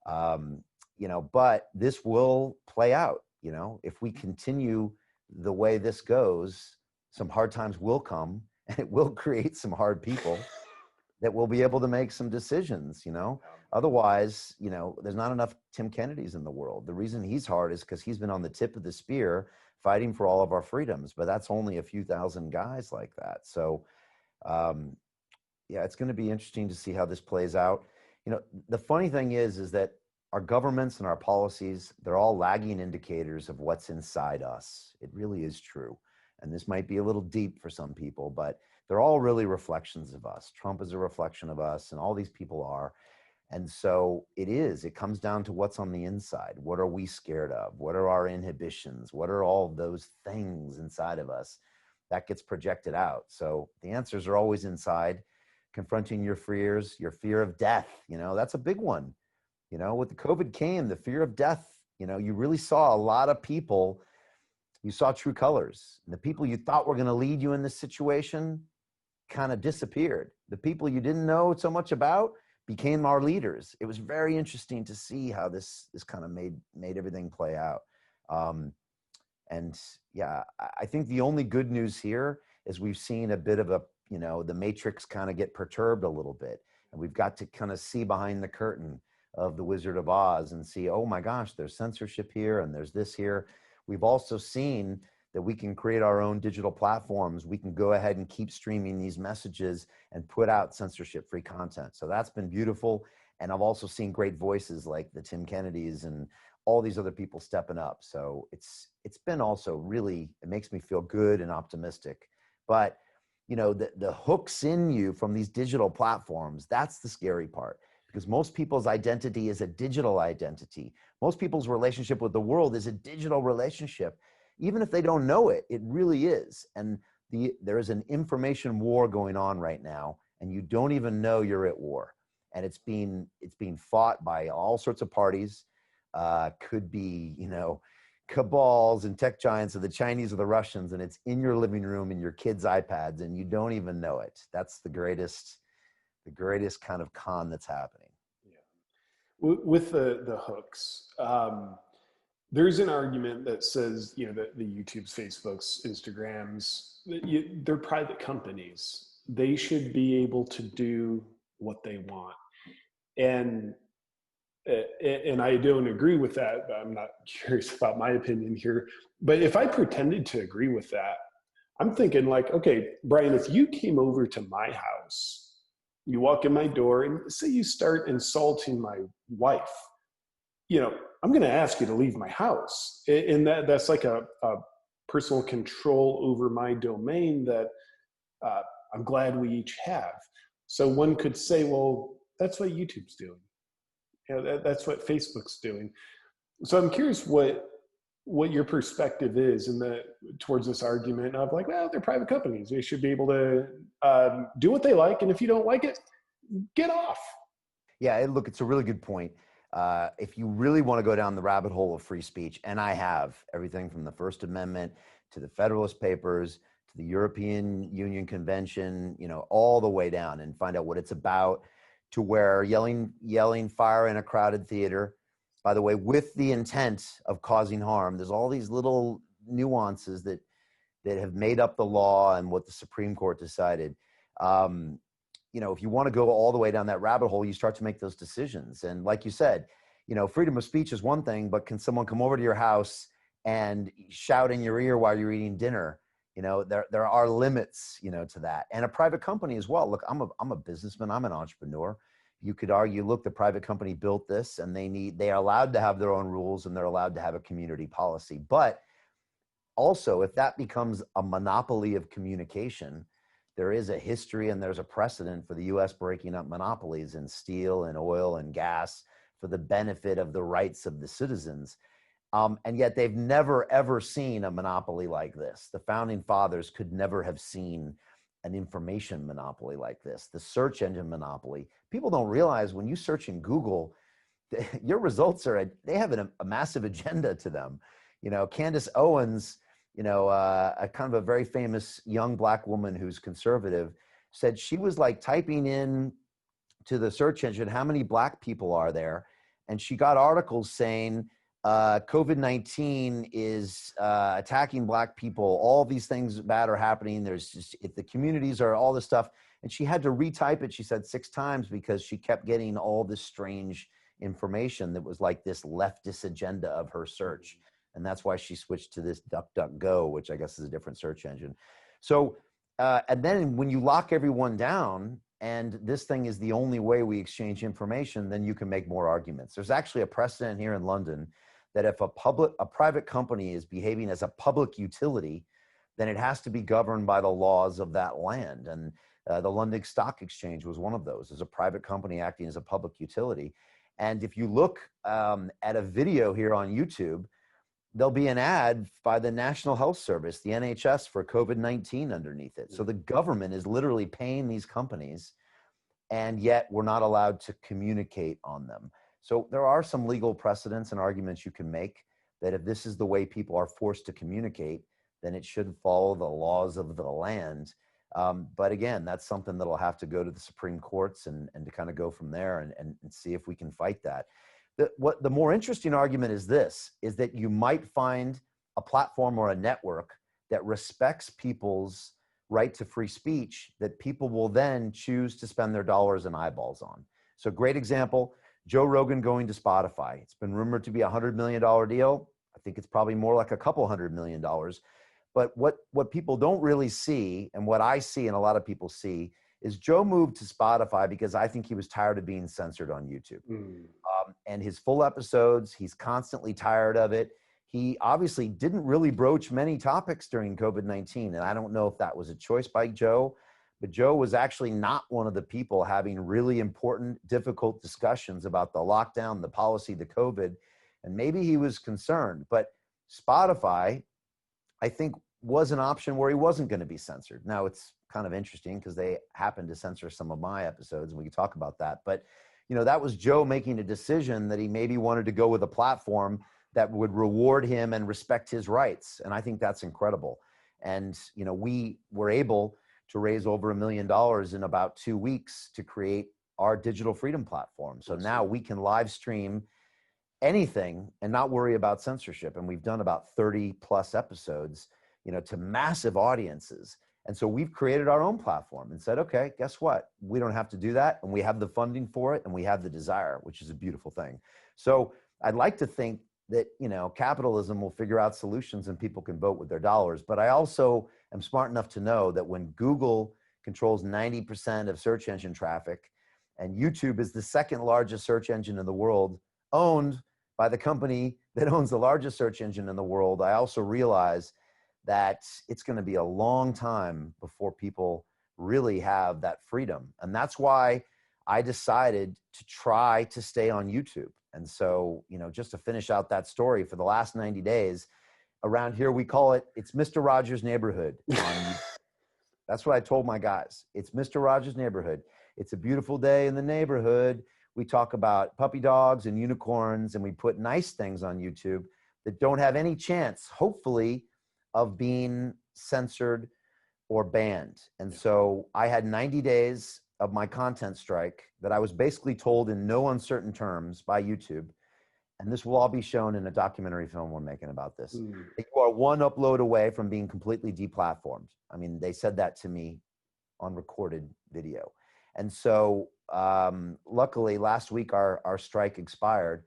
You know, but this will play out. You know, if we continue the way this goes, some hard times will come, and it will create some hard people. that we'll be able to make some decisions, you know? Otherwise, you know, there's not enough Tim Kennedys in the world. The reason he's hard is because he's been on the tip of the spear fighting for all of our freedoms, but that's only a few thousand guys like that. So, yeah, it's going to be interesting to see how this plays out. You know, the funny thing is that our governments and our policies, they're all lagging indicators of what's inside us. It really is true. And this might be a little deep for some people, but they're all really reflections of us. Trump is a reflection of us, and all these people are. And so it comes down to what's on the inside. What are we scared of? What are our inhibitions? What are all those things inside of us that gets projected out? So the answers are always inside. Confronting your fears, your fear of death, you know, that's a big one. You know, with the COVID came, the fear of death, you know, you really saw a lot of people, you saw true colors. And the people you thought were going to lead you in this situation kind of disappeared. The people you didn't know so much about became our leaders. It was very interesting to see how this kind of made everything play out. And yeah, I think the only good news here is we've seen a bit of a, you know, the matrix kind of get perturbed a little bit. And we've got to kind of see behind the curtain of the Wizard of Oz and see, oh my gosh, there's censorship here and there's this here. We've also seen that we can create our own digital platforms. We can go ahead and keep streaming these messages and put out censorship-free content. So that's been beautiful. And I've also seen great voices like the Tim Kennedys and all these other people stepping up. So it's been also really, it makes me feel good and optimistic. But you know, the hooks in you from these digital platforms, that's the scary part, because most people's identity is a digital identity. Most people's relationship with the world is a digital relationship. Even if they don't know it, it really is. And there is an information war going on right now, and you don't even know you're at war. And it's being fought by all sorts of parties. Could be, you know, cabals and tech giants of the Chinese or the Russians, and it's in your living room in your kids' iPads, and you don't even know it. That's the greatest kind of con that's happening. Yeah. With the hooks, there's an argument that says, you know, that the YouTubes, Facebooks, Instagrams, they're private companies. They should be able to do what they want. And I don't agree with that, but I'm not curious about my opinion here. But if I pretended to agree with that, I'm thinking like, okay, Brian, if you came over to my house, you walk in my door and say you start insulting my wife, you know, I'm going to ask you to leave my house. And that's like a personal control over my domain that I'm glad we each have. So one could say, well, that's what YouTube's doing. You know, that's what Facebook's doing. So I'm curious what your perspective is towards this argument of like, well, they're private companies. They should be able to do what they like. And if you don't like it, get off. Yeah, look, it's a really good point. If you really want to go down the rabbit hole of free speech, and I have everything from the First Amendment to the Federalist Papers to the European Union Convention, you know, all the way down and find out what it's about, to where yelling fire in a crowded theater, by the way, with the intent of causing harm. There's all these little nuances that have made up the law and what the Supreme Court decided. You know, if you want to go all the way down that rabbit hole, you start to make those decisions. And like you said, you know, freedom of speech is one thing, but can someone come over to your house and shout in your ear while you're eating dinner? You know, there are limits, you know, to that. And a private company as well. Look, I'm a businessman. I'm an entrepreneur. You could argue, look, the private company built this and they are allowed to have their own rules and they're allowed to have a community policy. But also, if that becomes a monopoly of communication, there is a history and there's a precedent for the U.S. breaking up monopolies in steel and oil and gas for the benefit of the rights of the citizens. And yet they've never, ever seen a monopoly like this. The founding fathers could never have seen an information monopoly like this, the search engine monopoly. People don't realize when you search in Google, your results they have a massive agenda to them. You know, Candace Owens, you know, a kind of a very famous young Black woman who's conservative, said she was like typing in to the search engine, how many Black people are there? And she got articles saying, COVID-19 is attacking Black people. All these things bad are happening. There's just, if the communities are all this stuff. And she had to retype it, she said 6 times, because she kept getting all this strange information that was like this leftist agenda of her search. And that's why she switched to this DuckDuckGo, which I guess is a different search engine. So, and then when you lock everyone down, and this thing is the only way we exchange information, then you can make more arguments. There's actually a precedent here in London that if a private company is behaving as a public utility, then it has to be governed by the laws of that land. And the London Stock Exchange was one of those, as a private company acting as a public utility. And if you look at a video here on YouTube, there'll be an ad by the National Health Service, the NHS, for COVID-19 underneath it. So the government is literally paying these companies, and yet we're not allowed to communicate on them. So there are some legal precedents and arguments you can make that if this is the way people are forced to communicate, then it should follow the laws of the land. But again, that's something that'll have to go to the Supreme Courts and to kind of go from there and see if we can fight that. The more interesting argument is this, is that you might find a platform or a network that respects people's right to free speech, that people will then choose to spend their dollars and eyeballs on. So great example, Joe Rogan going to Spotify. It's been rumored to be $100 million deal. I think it's probably more like a couple $100 million. But what people don't really see, and what I see and a lot of people see, is Joe moved to Spotify because I think he was tired of being censored on YouTube. And his full episodes, he's constantly tired of it. He obviously didn't really broach many topics during COVID-19. And I don't know if that was a choice by Joe, but Joe was actually not one of the people having really important, difficult discussions about the lockdown, the policy, the COVID, and maybe he was concerned. But Spotify, I think, was an option where he wasn't going to be censored. Now, it's kind of interesting because they happened to censor some of my episodes, and we can talk about that. But, you know, that was Joe making a decision that he maybe wanted to go with a platform that would reward him and respect his rights. And I think that's incredible. And, you know, we were able to raise over $1 million in about 2 weeks to create our digital freedom platform. So now we can live stream anything and not worry about censorship. And we've done about 30 plus episodes, you know, to massive audiences. And so we've created our own platform and said, okay, guess what? We don't have to do that. And we have the funding for it, and we have the desire, which is a beautiful thing. So I'd like to think that, you know, capitalism will figure out solutions and people can vote with their dollars. But I also am smart enough to know that when Google controls 90% of search engine traffic, and YouTube is the second largest search engine in the world, owned by the company that owns the largest search engine in the world, I also realize that it's going to be a long time before people really have that freedom. And that's why I decided to try to stay on YouTube. And so, you know, just to finish out that story, for the last 90 days, around here we call it, it's Mr. Rogers' Neighborhood. That's what I told my guys. It's Mr. Rogers' Neighborhood. It's a beautiful day in the neighborhood. We talk about puppy dogs and unicorns, and we put nice things on YouTube that don't have any chance, hopefully, of being censored or banned. And so I had 90 days of my content strike that I was basically told in no uncertain terms by YouTube. And this will all be shown in a documentary film we're making about this. You are one upload away from being completely deplatformed. I mean, they said that to me on recorded video. And so luckily last week our strike expired,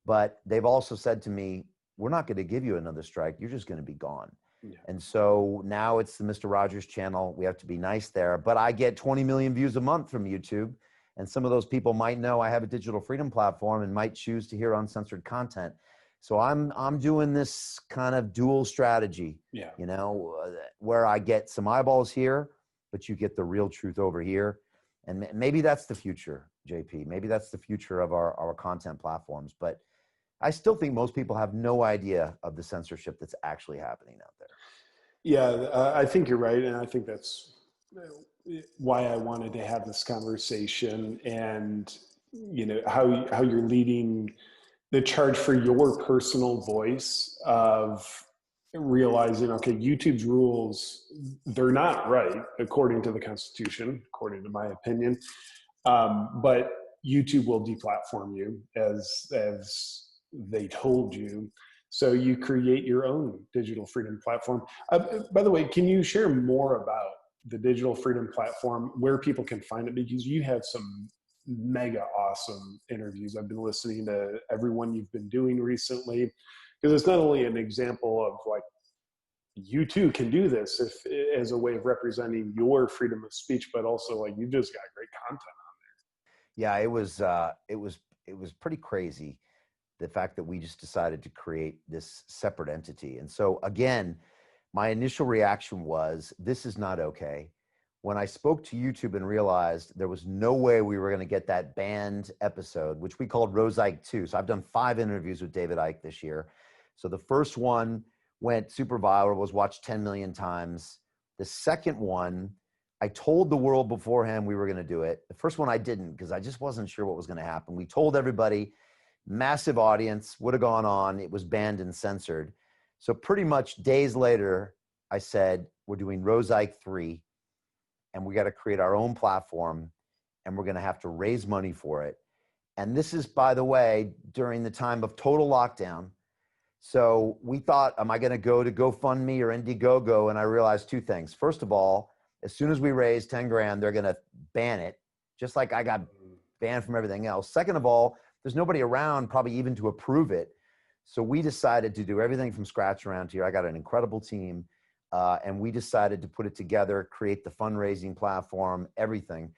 but they've also said to me, we're not going to give you another strike. You're just going to be gone. Yeah. And so now it's the Mr. Rogers channel. We have to be nice there, but I get 20 million views a month from YouTube. And some of those people might know I have a digital freedom platform and might choose to hear uncensored content. So I'm doing this kind of dual strategy, you know, where I get some eyeballs here, but you get the real truth over here. And maybe that's the future, JP. Maybe that's the future of our content platforms. But I still think most people have no idea of the censorship that's actually happening out there. Yeah, I think you're right. And I think that's why I wanted to have this conversation, and, you know, how you're leading the charge for your personal voice of realizing, okay, YouTube's rules, they're not right according to the Constitution, according to my opinion. But YouTube will deplatform you as they told you. So you create your own digital freedom platform. By the way, can you share more about the digital freedom platform, where people can find it? Because you have some mega awesome interviews. I've been listening to everyone you've been doing recently, because it's not only an example of like, you too can do this if as a way of representing your freedom of speech, but also like you just got great content. Yeah, it was pretty crazy, the fact that we just decided to create this separate entity. And so again, my initial reaction was, this is not okay. When I spoke to YouTube and realized there was no way we were going to get that banned episode, which we called Rose Ike 2. So I've done 5 interviews with David Icke this year. So the first one went super viral, was watched 10 million times. The second one, I told the world beforehand we were going to do it. The first one I didn't, because I just wasn't sure what was going to happen. We told everybody, massive audience, would have gone on. It was banned and censored. So pretty much days later, I said, we're doing Rose Ike 3, and we got to create our own platform, and we're going to have to raise money for it. And this is, by the way, during the time of total lockdown. So we thought, am I going to go to GoFundMe or Indiegogo? And I realized 2 things. First of all, as soon as we raise 10 grand, they're going to ban it, just like I got banned from everything else. Second of all, there's nobody around probably even to approve it. So we decided to do everything from scratch around here. I got an incredible team, and we decided to put it together, create the fundraising platform, everything.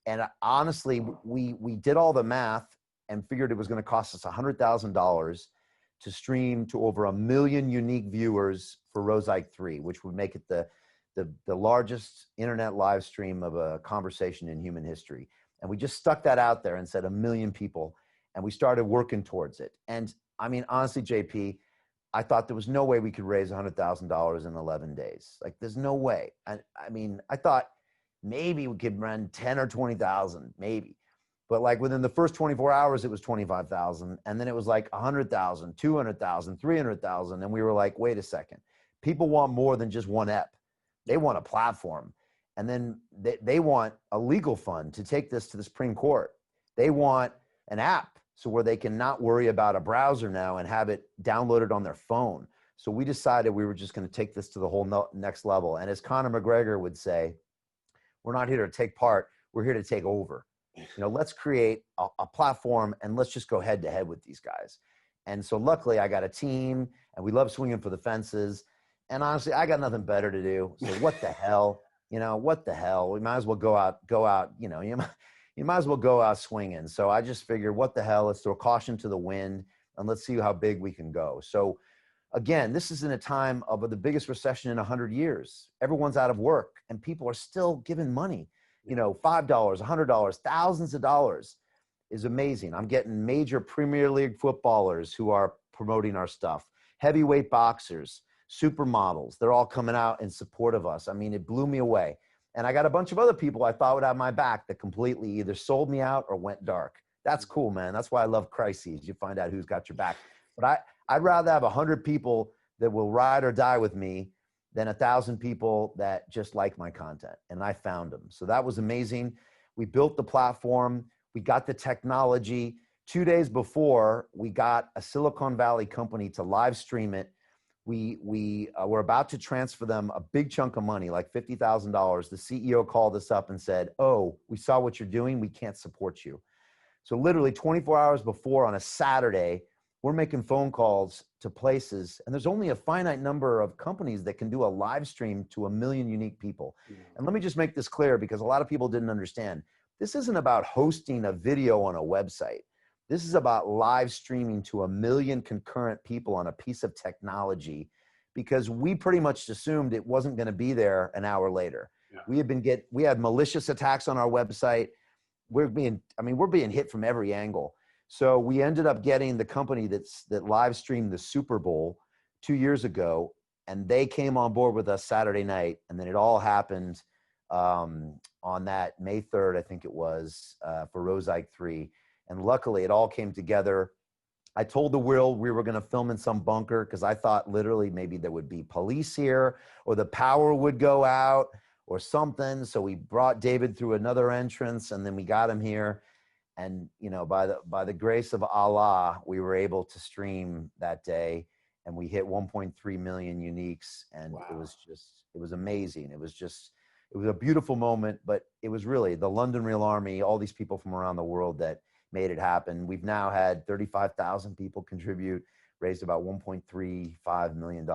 And honestly, we did all the math and figured it was going to cost us $100,000 to stream to over 1 million unique viewers for Rose Ike 3, which would make it the largest internet live stream of a conversation in human history. And we just stuck that out there and said 1 million people, and we started working towards it. And I mean, honestly, JP, I thought there was no way we could raise $100,000 in 11 days. Like, there's no way. I mean, I thought maybe we could run 10 or 20,000, maybe. But like within the first 24 hours, it was 25,000. And then it was like 100,000, 200,000, 300,000. And we were like, wait a second. People want more than just one ep. They want a platform. And then they want a legal fund to take this to the Supreme Court. They want an app, so where they can not worry about a browser now and have it downloaded on their phone. So we decided we were just going to take this to the whole next level. And as Conor McGregor would say, we're not here to take part, we're here to take over. You know, let's create a platform and let's just go head to head with these guys. And so luckily I got a team, and we love swinging for the fences. And honestly, I got nothing better to do. So what the hell, you know, what the hell? We might as well go out, you know, you might as well go out swinging. So I just figured, what the hell, let's throw caution to the wind and let's see how big we can go. So again, this is in a time of the biggest recession in 100 years. Everyone's out of work and people are still giving money, you know, $5, $100, thousands of dollars is amazing. I'm getting major Premier League footballers who are promoting our stuff, heavyweight boxers, supermodels. They're all coming out in support of us. I mean, it blew me away. And I got a bunch of other people I thought would have my back that completely either sold me out or went dark. That's cool, man. That's why I love crises. You find out who's got your back. But I'd rather have 100 people that will ride or die with me than 1,000 people that just like my content. And I found them. So that was amazing. We built the platform. We got the technology. 2 days before, we got a Silicon Valley company to live stream it. We were about to transfer them a big chunk of money, like $50,000. The CEO called us up and said, oh, we saw what you're doing. We can't support you. So literally 24 hours before, on a Saturday, we're making phone calls to places, and there's only a finite number of companies that can do a live stream to 1 million unique people. Yeah. And let me just make this clear, because a lot of people didn't understand. This isn't about hosting a video on a website. This is about live streaming to 1 million concurrent people on a piece of technology, because we pretty much assumed it wasn't going to be there an hour later. Yeah. We had malicious attacks on our website. We're being hit from every angle. So we ended up getting the company that live streamed the Super Bowl 2 years ago, and they came on board with us Saturday night. And then it all happened on that May 3rd, I think it was, for Rose Ike 3. And luckily it all came together. I told the world we were going to film in some bunker, because I thought literally maybe there would be police here, or the power would go out or something. So we brought David through another entrance, and then we got him here. And, you know, by the grace of Allah, we were able to stream that day, and we hit 1.3 million uniques. And Wow. it was amazing. It was a beautiful moment, but it was really the London Real Army, all these people from around the world that made it happen. We've now had 35,000 people contribute, raised about $1.35 million.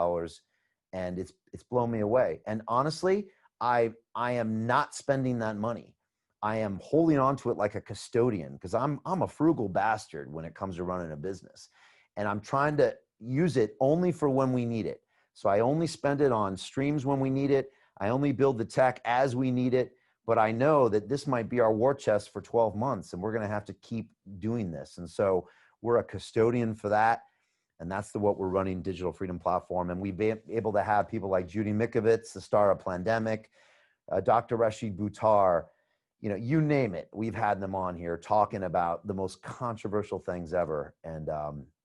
And it's blown me away. And honestly, I am not spending that money. I am holding on to it like a custodian, because I'm a frugal bastard when it comes to running a business. And I'm trying to use it only for when we need it. So I only spend it on streams when we need it. I only build the tech as we need it. But I know that this might be our war chest for 12 months, and we're going to have to keep doing this. And so we're a custodian for that. And that's what we're running Digital Freedom Platform. And we've been able to have people like Judy Mikovits, the star of Plandemic, Dr. Rashid Buttar, you know, you name it. We've had them on here talking about the most controversial things ever. And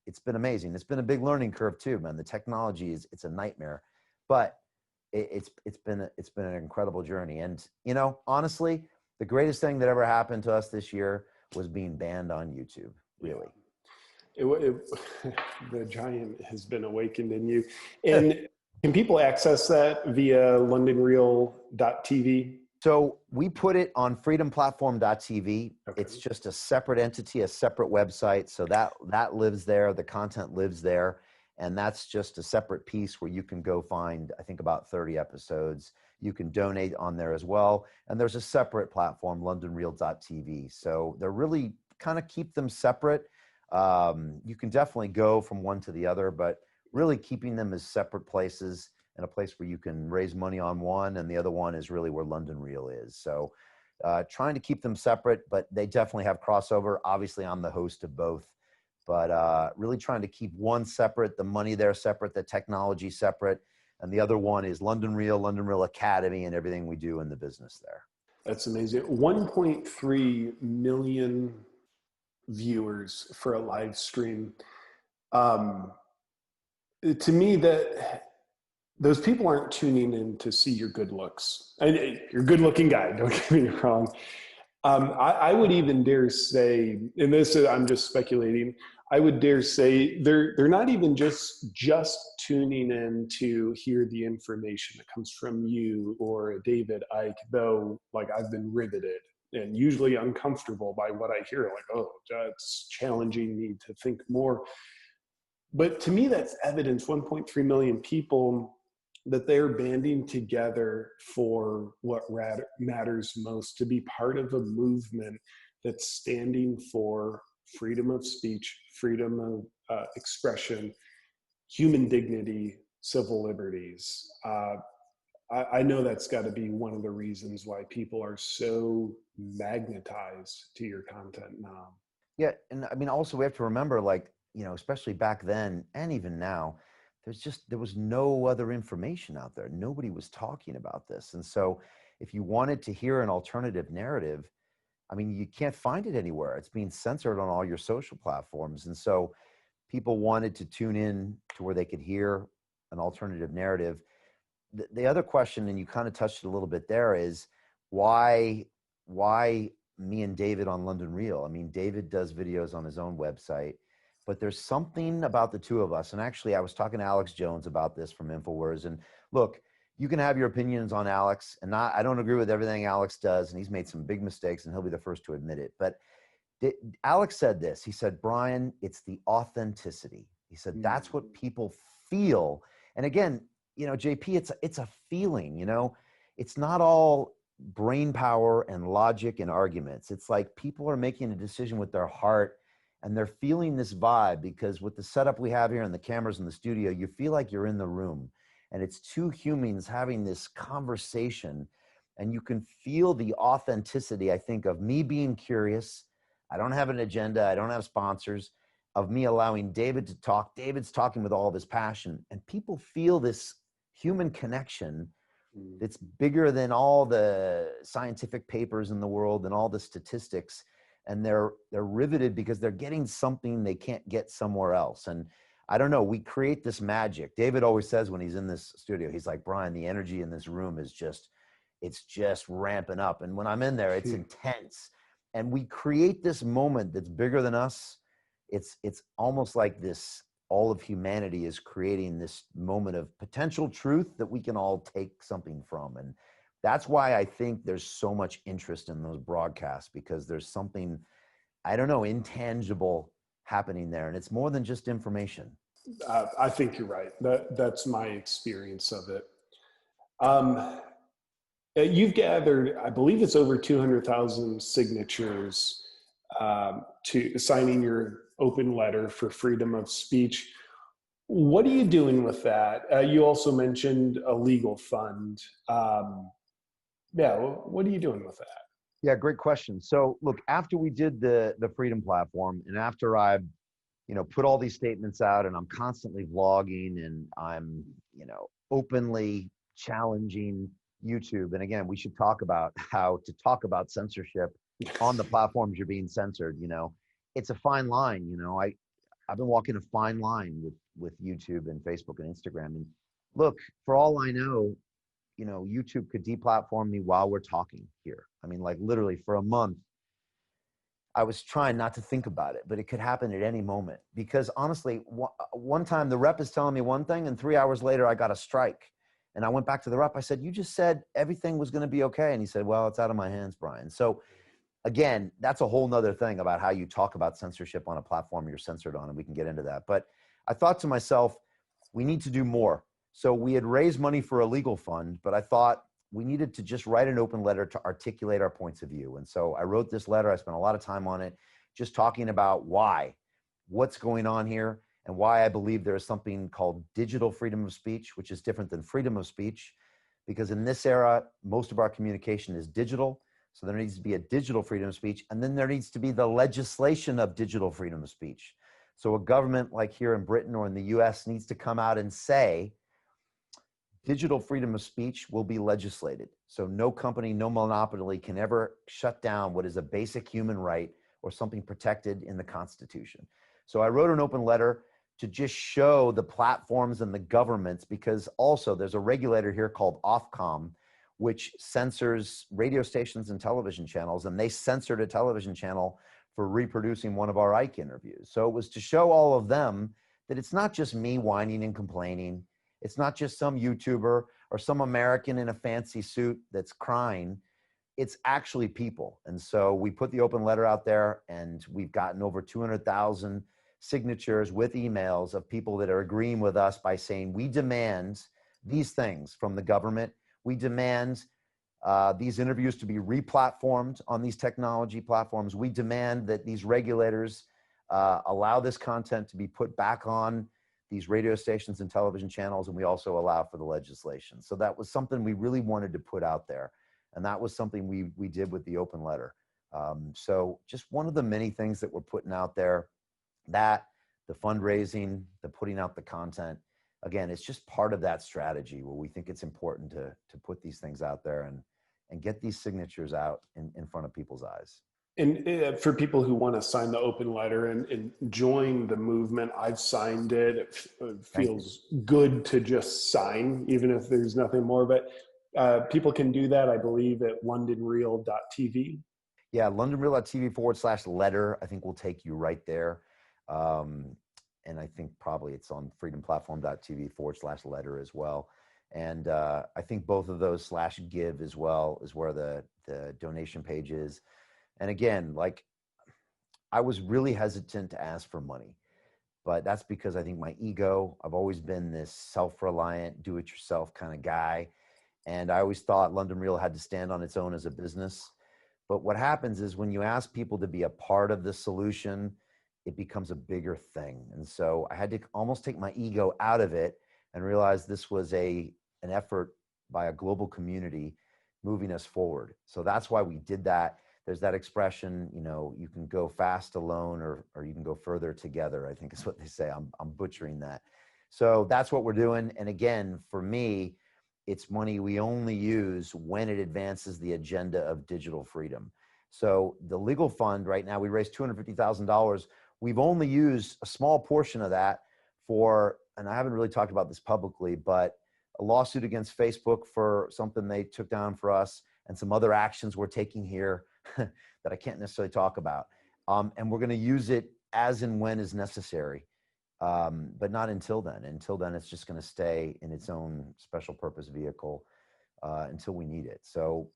it's been amazing. It's been a big learning curve too, man. The technology it's a nightmare, but it's been an incredible journey. And, you know, honestly, the greatest thing that ever happened to us this year was being banned on YouTube, really. The giant has been awakened in you. And can people access that via londonreal.tv? So we put it on freedomplatform.tv. Okay. It's just a separate entity, a separate website. So that lives there. The content lives there. And that's just a separate piece where you can go find, I think, about 30 episodes. You can donate on there as well. And there's a separate platform, londonreal.tv. So they're really kind of keep them separate. You can definitely go from one to the other, but really keeping them as separate places, and a place where you can raise money on one, and the other one is really where London Real is. So trying to keep them separate, but they definitely have crossover. Obviously, I'm the host of both, but really trying to keep one separate, the money there separate, the technology separate, and the other one is London Real Academy, and everything we do in the business there. That's amazing. 1.3 million viewers for a live stream. To me, those people aren't tuning in to see your good looks. And you're a good looking guy, don't get me wrong. I would even dare say, and this is, I'm just speculating, I would dare say they're not even just tuning in to hear the information that comes from you or David Icke, though, like, I've been riveted and usually uncomfortable by what I hear, like, oh, that's challenging me to think more. But to me, that's evidence, 1.3 million people, that they're banding together for what matters most, to be part of a movement that's standing for freedom of speech, freedom of expression, human dignity, civil liberties. I know that's got to be one of the reasons why people are so magnetized to your content now. Yeah, and I mean, also we have to remember, like, you know, especially back then and even now, there was no other information out there. Nobody was talking about this. And so if you wanted to hear an alternative narrative, I mean, you can't find it anywhere. It's being censored on all your social platforms. And so people wanted to tune in to where they could hear an alternative narrative. The other question, and you kind of touched it a little bit there, is why me and David on London Real? I mean, David does videos on his own website, but there's something about the two of us. And actually, I was talking to Alex Jones about this from InfoWars. And look, you can have your opinions on Alex, and I don't agree with everything Alex does, and he's made some big mistakes, and he'll be the first to admit it. But Alex said this. He said, Brian, it's the authenticity. He said, that's what people feel. And again, you know, JP, it's a feeling, you know, it's not all brain power and logic and arguments. It's like people are making a decision with their heart, and they're feeling this vibe, because with the setup we have here and the cameras in the studio, you feel like you're in the room, and it's two humans having this conversation, and you can feel the authenticity, I think, of me being curious. I don't have an agenda. I don't have sponsors. Of me allowing David to talk. David's talking with all of his passion, and people feel this human connection that's bigger than all the scientific papers in the world and all the statistics. And they're riveted because they're getting something they can't get somewhere else. And I don't know, we create this magic. David always says when he's in this studio, he's like, Brian, the energy in this room is it's just ramping up. And when I'm in there, it's intense. And we create this moment that's bigger than us. It's almost like this, all of humanity is creating this moment of potential truth that we can all take something from. And that's why I think there's so much interest in those broadcasts, because there's something, I don't know, intangible happening there. And it's more than just information. I think you're right. That's my experience of it. You've gathered, I believe it's over 200,000 signatures to signing your open letter for freedom of speech. What are you doing with that? You also mentioned a legal fund. Yeah, what are you doing with that? Yeah, great question. So look, after we did the Freedom Platform, and after I, put all these statements out, and I'm constantly vlogging, and I'm, openly challenging YouTube. And again, we should talk about how to talk about censorship on the platforms you're being censored. It's a fine line. I've been walking a fine line with YouTube and Facebook and Instagram. And look, for all I know, YouTube could deplatform me while we're talking here. I mean, like literally for a month, I was trying not to think about it, but it could happen at any moment. Because honestly, one time the rep is telling me one thing, and 3 hours later I got a strike. And I went back to the rep. I said, "You just said everything was going to be okay." And he said, "Well, it's out of my hands, Brian." So again, that's a whole nother thing about how you talk about censorship on a platform you're censored on, and we can get into that. But I thought to myself, we need to do more. So we had raised money for a legal fund, but I thought we needed to just write an open letter to articulate our points of view. And so I wrote this letter. I spent a lot of time on it, just talking about what's going on here, and why I believe there is something called digital freedom of speech, which is different than freedom of speech, because in this era, most of our communication is digital. So there needs to be a digital freedom of speech, and then there needs to be the legislation of digital freedom of speech. So a government like here in Britain or in the US needs to come out and say, digital freedom of speech will be legislated. So no company, no monopoly can ever shut down what is a basic human right or something protected in the Constitution. So I wrote an open letter to just show the platforms and the governments, because also there's a regulator here called Ofcom, which censors radio stations and television channels, and they censored a television channel for reproducing one of our Ike interviews. So it was to show all of them that it's not just me whining and complaining. It's not just some YouTuber or some American in a fancy suit that's crying. It's actually people. And so we put the open letter out there, and we've gotten over 200,000 signatures with emails of people that are agreeing with us by saying, we demand these things from the government. We demand these interviews to be replatformed on these technology platforms. We demand that these regulators allow this content to be put back on these radio stations and television channels, and we also allow for the legislation. So that was something we really wanted to put out there, and that was something we did with the open letter. So just one of the many things that we're putting out there, that the fundraising, the putting out the content, again, it's just part of that strategy where we think it's important to put these things out there and get these signatures out in front of people's eyes. And for people who want to sign the open letter and join the movement, I've signed it. It feels good to just sign, even if there's nothing more. But people can do that, I believe, at londonreal.tv. Yeah, londonreal.tv/letter, I think will take you right there. And I think probably it's on freedomplatform.tv/letter as well. And I think both of those /give as well is where the donation page is. And again, like, I was really hesitant to ask for money, but that's because I think my ego, I've always been this self-reliant, do-it-yourself kind of guy. And I always thought London Real had to stand on its own as a business. But what happens is when you ask people to be a part of the solution, it becomes a bigger thing. And so I had to almost take my ego out of it and realize this was an effort by a global community moving us forward. So that's why we did that. There's that expression, you can go fast alone or you can go further together, I think is what they say. I'm butchering that. So that's what we're doing. And again, for me, it's money we only use when it advances the agenda of digital freedom. So the legal fund right now, we raised $250,000. We've only used a small portion of that for, and I haven't really talked about this publicly, but a lawsuit against Facebook for something they took down for us and some other actions we're taking here that I can't necessarily talk about. And we're going to use it as and when is necessary. But not until then. Until then, it's just going to stay in its own special purpose vehicle until we need it. So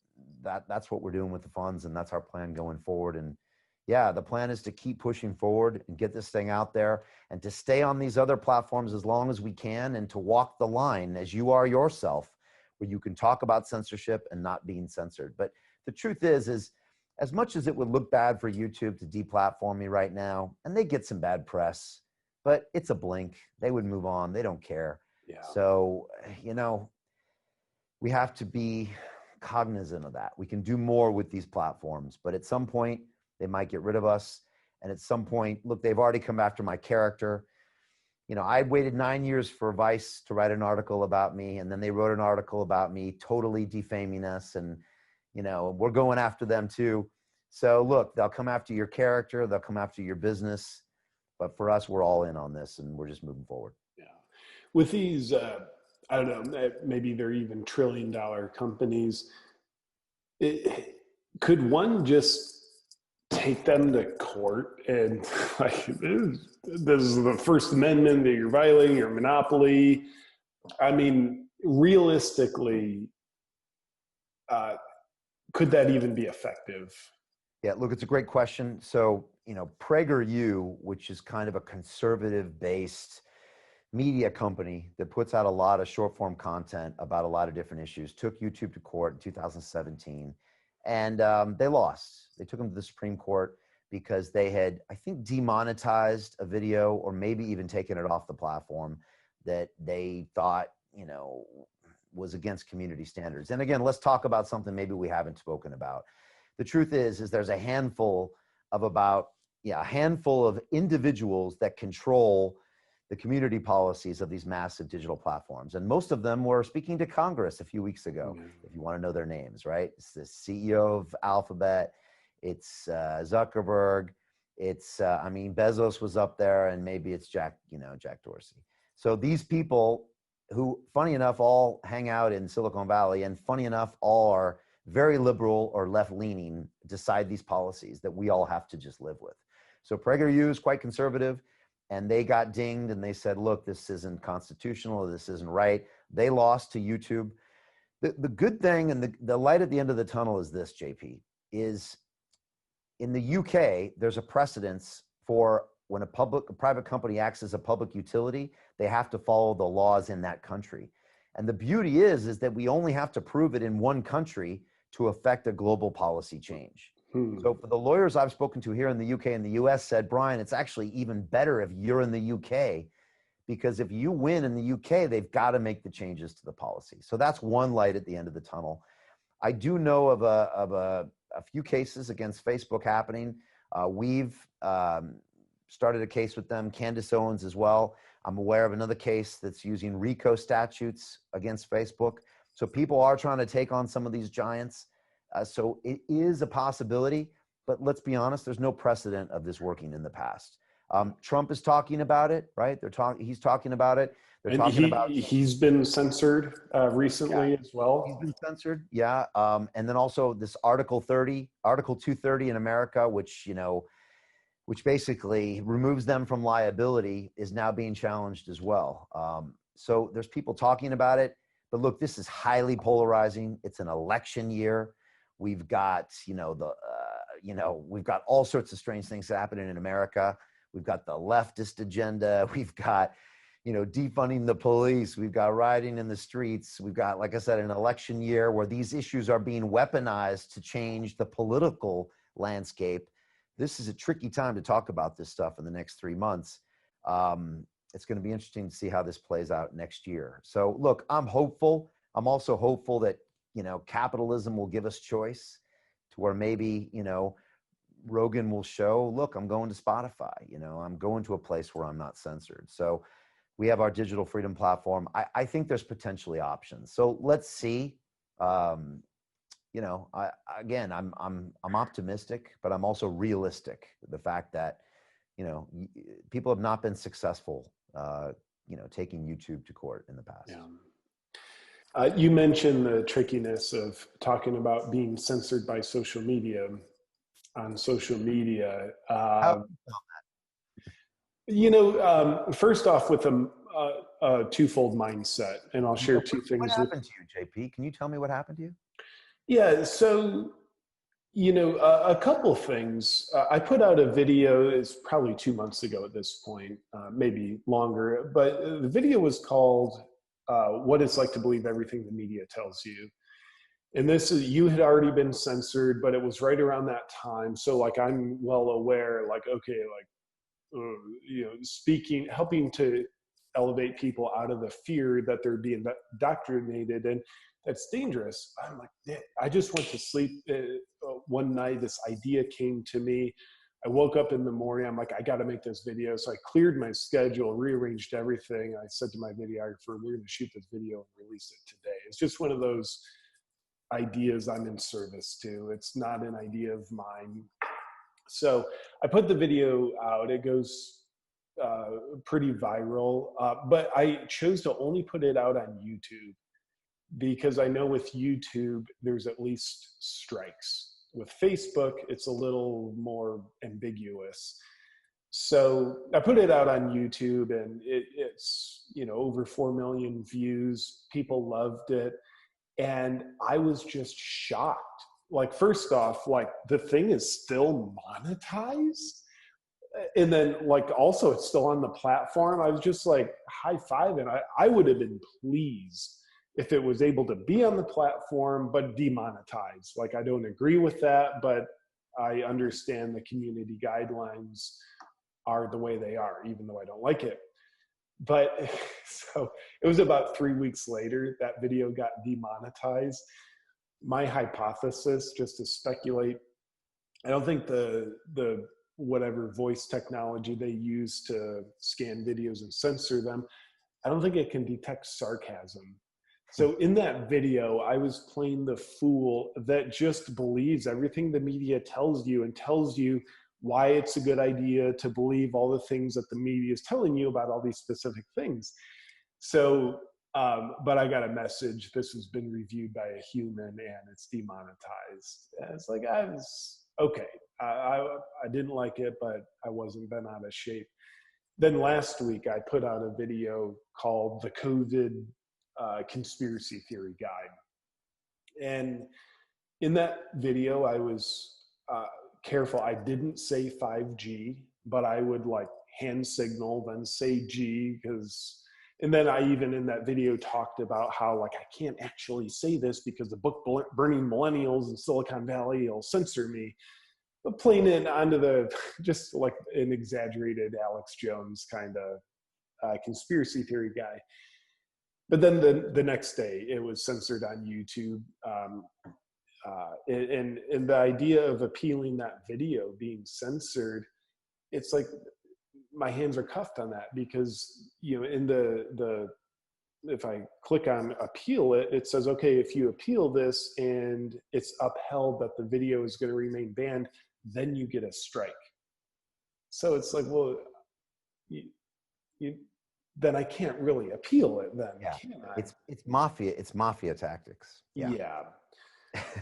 that's what we're doing with the funds, and that's our plan going forward. And yeah, the plan is to keep pushing forward and get this thing out there and to stay on these other platforms as long as we can, and to walk the line as you are yourself, where you can talk about censorship and not being censored. But the truth is as much as it would look bad for YouTube to deplatform me right now, and they get some bad press, but it's a blink. They would move on. They don't care. Yeah. So, we have to be cognizant of that. We can do more with these platforms, but at some point they might get rid of us. And at some point, look, they've already come after my character. I waited 9 years for Vice to write an article about me, and then they wrote an article about me, totally defaming us. And, we're going after them too. So look, they'll come after your character. They'll come after your business. But for us, we're all in on this, and we're just moving forward. Yeah. With these, I don't know, maybe they're even trillion-dollar companies. Could one just take them to court and like, this is the First Amendment, that you're violating your monopoly? I mean, realistically, could that even be effective? Yeah, look, it's a great question. So, PragerU, which is kind of a conservative-based media company that puts out a lot of short-form content about a lot of different issues, took YouTube to court in 2017, and they lost. They took them to the Supreme Court because they had, I think, demonetized a video, or maybe even taken it off the platform, that they thought, was against community standards. And again, let's talk about something maybe we haven't spoken about. The truth is there's a handful of a handful of individuals that control the community policies of these massive digital platforms. And most of them were speaking to Congress a few weeks ago, if you want to know their names, right? It's the CEO of Alphabet. It's Zuckerberg. It's, Bezos was up there, and maybe it's Jack Dorsey. So these people who, funny enough, all hang out in Silicon Valley, and funny enough, all are very liberal or left-leaning, decide these policies that we all have to just live with. So PragerU is quite conservative, and they got dinged, and they said, look, this isn't constitutional, this isn't right. They lost to YouTube. The good thing and the light at the end of the tunnel is this, JP, is in the UK, there's a precedence for when a private company acts as a public utility, they have to follow the laws in that country. And the beauty is that we only have to prove it in one country to affect a global policy change. So for the lawyers I've spoken to here in the UK and the US said, Brian, it's actually even better if you're in the UK, because if you win in the UK, they've got to make the changes to the policy. So that's one light at the end of the tunnel. I do know of a few cases against Facebook happening. We've started a case with them. Candace Owens as well. I'm aware of another case that's using RICO statutes against Facebook. So people are trying to take on some of these giants. So it is a possibility, but let's be honest, there's no precedent of this working in the past. Trump is talking about it, right? He's talking about it. They're talking about. He's been censored recently as well. He's been censored, yeah. And then also this Article 230 in America, which basically removes them from liability, is now being challenged as well. So there's people talking about it, but look, this is highly polarizing. It's an election year. We've got, we've got all sorts of strange things happening in America. We've got the leftist agenda. We've got, defunding the police. We've got rioting in the streets. We've got, like I said, an election year where these issues are being weaponized to change the political landscape. This is a tricky time to talk about this stuff in the next 3 months. It's going to be interesting to see how this plays out next year. So look, I'm hopeful. I'm also hopeful that, capitalism will give us choice to where maybe, Rogan will show, look, I'm going to Spotify, I'm going to a place where I'm not censored. So we have our digital freedom platform. I think there's potentially options. So let's see. I'm optimistic, but I'm also realistic. The fact that, people have not been successful, taking YouTube to court in the past. Yeah. You mentioned the trickiness of talking about being censored by social media. on social media. How? First off, with a twofold mindset, and I'll Yeah, share two what things with. happened to you, JP? Can you tell me what happened to you? Yeah, so a couple things. I put out a video. It's probably 2 months ago at this point, maybe longer. But the video was called "What It's Like to Believe Everything the Media Tells You." And this is, you had already been censored, but it was right around that time. So like, I'm well aware, like, okay, like, speaking, helping to elevate people out of the fear that they're being indoctrinated, and that's dangerous. I'm like, I just went to sleep one night. This idea came to me. I woke up in the morning. I'm like, I got to make this video. So I cleared my schedule, rearranged everything. I said to my videographer, we're going to shoot this video and release it today. It's just one of those ideas I'm in service to. It's not an idea of mine. So I put the video out. It goes pretty viral, but I chose to only put it out on YouTube because I know with YouTube, there's at least strikes. With Facebook, it's a little more ambiguous. So I put it out on YouTube, and it's over 4 million views. People loved it. And I was just shocked. Like, first off, like, the thing is still monetized. And then, like, also it's still on the platform. I was just like high fiving. I would have been pleased if it was able to be on the platform, but demonetized. Like, I don't agree with that, but I understand the community guidelines are the way they are, even though I don't like it. But so it was about 3 weeks later that video got demonetized. My hypothesis, just to speculate, I don't think the whatever voice technology they use to scan videos and censor them, I don't think it can detect sarcasm. So in that video, I was playing the fool that just believes everything the media tells you, and tells you why it's a good idea to believe all the things that the media is telling you about all these specific things. So, but I got a message, this has been reviewed by a human and it's demonetized. And it's like, I was, okay. I didn't like it, but I wasn't bent out of shape. Then last week, I put out a video called The COVID Conspiracy Theory Guide. And in that video, I was careful. I didn't say 5G, but I would like hand signal, then say G, because, and then I even in that video talked about how like I can't actually say this because the book Burning Millennials in Silicon Valley will censor me. But playing it onto the, just like an exaggerated Alex Jones kind of conspiracy theory guy. But then the next day it was censored on YouTube. And the idea of appealing that video being censored, it's like my hands are cuffed on that, because in the if I click on appeal it, it says, okay, if you appeal this and it's upheld that the video is going to remain banned, then you get a strike. So it's like, well, then I can't really appeal it then, Yeah, can I? it's mafia tactics. Yeah.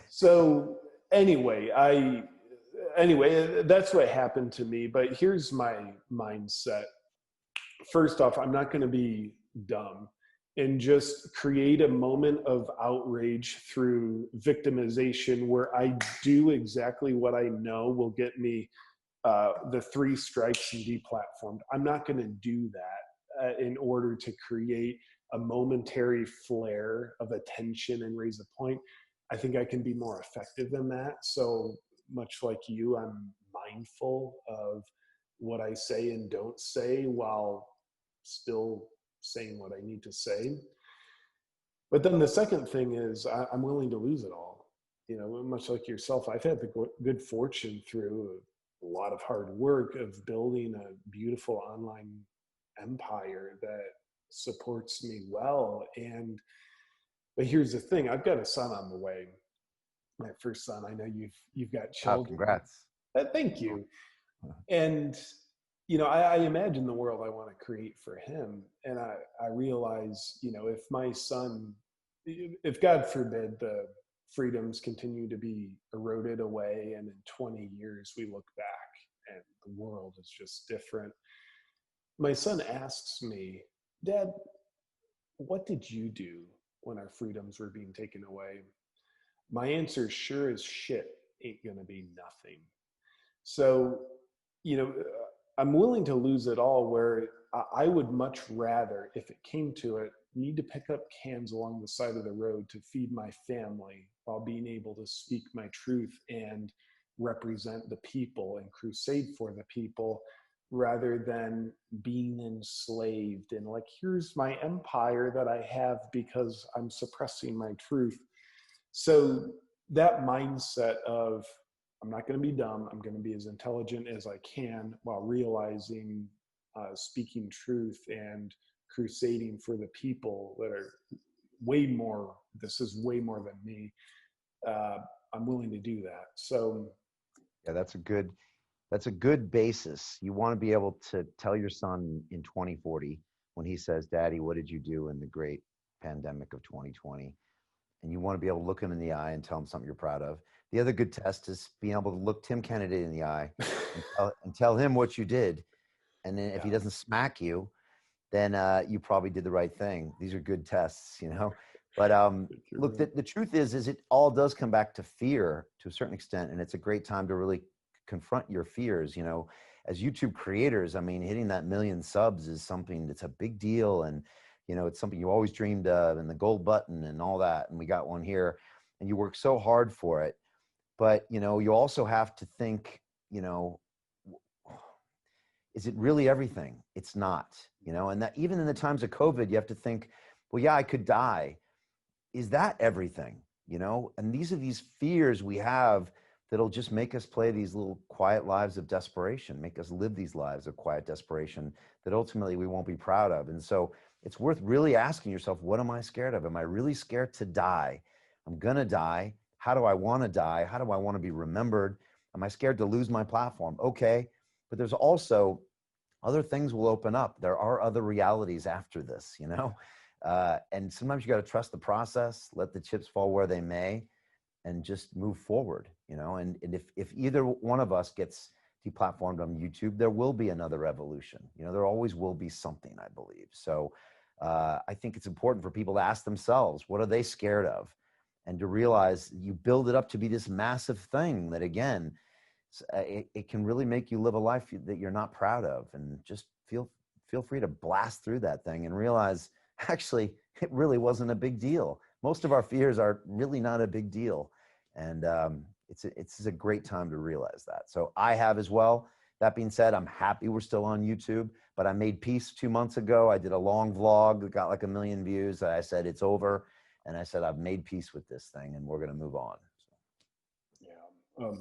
So anyway, that's what happened to me. But here's my mindset. First off, I'm not going to be dumb and just create a moment of outrage through victimization where I do exactly what I know will get me the 3 strikes and deplatformed. I'm not going to do that in order to create a momentary flare of attention and raise a point. I think I can be more effective than that. So much like you, I'm mindful of what I say and don't say while still saying what I need to say. But then the second thing is I'm willing to lose it all. Much like yourself, I've had the good fortune through a lot of hard work of building a beautiful online empire that supports me well. But here's the thing, I've got a son on the way. My first son. I know you've got children. Oh, congrats. Thank you. And I imagine the world I want to create for him. And I realize, if my son, if God forbid freedoms continue to be eroded away. And in 20 years, we look back and the world is just different. My son asks me, Dad, what did you do when our freedoms were being taken away? My answer, sure as shit, ain't gonna be nothing. So, I'm willing to lose it all, where I would much rather, if it came to it, need to pick up cans along the side of the road to feed my family while being able to speak my truth and represent the people and crusade for the people, rather than being enslaved and like, here's my empire that I have because I'm suppressing my truth. So that mindset of, I'm not going to be dumb, I'm going to be as intelligent as I can, while realizing speaking truth and crusading for the people that are way more, this is way more than me. I'm willing to do that. So Yeah, that's a good basis. You want to be able to tell your son in 2040, when he says, Daddy, what did you do in the great pandemic of 2020? And you want to be able to look him in the eye and tell him something you're proud of. The other good test is being able to look Tim Kennedy in the eye and tell him what you did. And then if he doesn't smack you, then you probably did the right thing. These are good tests, But look, the truth is it all does come back to fear to a certain extent. And it's a great time to really confront your fears. As YouTube creators, I mean, hitting that 1 million subs is something that's a big deal. And, it's something you always dreamed of, and the gold button and all that. And we got one here, and you work so hard for it. But, you also have to think, is it really everything? It's not, and that even in the times of COVID, you have to think, well, yeah, I could die. Is that everything? And these are these fears we have that'll just make us play these little quiet lives of desperation, make us live these lives of quiet desperation that ultimately we won't be proud of. And so it's worth really asking yourself, what am I scared of? Am I really scared to die? I'm going to die. How do I want to die? How do I want to be remembered? Am I scared to lose my platform? Okay. But there's also other things will open up. There are other realities after this, and sometimes you got to trust the process, let the chips fall where they may, and just move forward, and if either one of us gets deplatformed on YouTube, there will be another revolution. There always will be something, I believe. So I think it's important for people to ask themselves, what are they scared of? And to realize you build it up to be this massive thing that, again, it can really make you live a life that you're not proud of. And just feel free to blast through that thing and realize, actually, it really wasn't a big deal. Most of our fears are really not a big deal. And it's a great time to realize that. So I have as well. That being said, I'm happy we're still on YouTube, but I made peace 2 months ago. I did a long vlog that got like 1 million views. I said, it's over. And I said, I've made peace with this thing and we're going to move on. Yeah,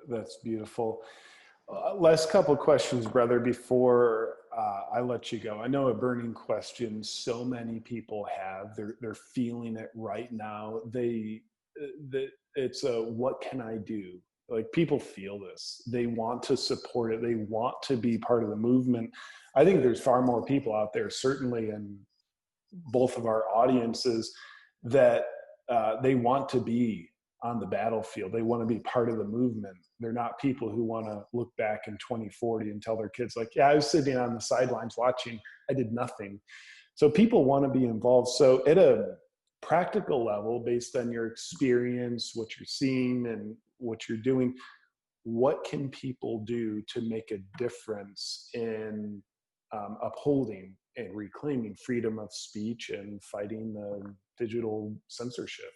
that's beautiful. Last couple of questions, brother, before I let you go. I know a burning question so many people have. They're feeling it right now. It's what can I do? Like, people feel this. They want to support it. They want to be part of the movement. I think there's far more people out there, certainly in both of our audiences, that they want to be on the battlefield. They want to be part of the movement. They're not people who want to look back in 2040 and tell their kids, like, yeah, I was sitting on the sidelines watching, I did nothing. So people want to be involved. So at a practical level, based on your experience, what you're seeing and what you're doing, what can people do to make a difference in upholding and reclaiming freedom of speech and fighting the digital censorship?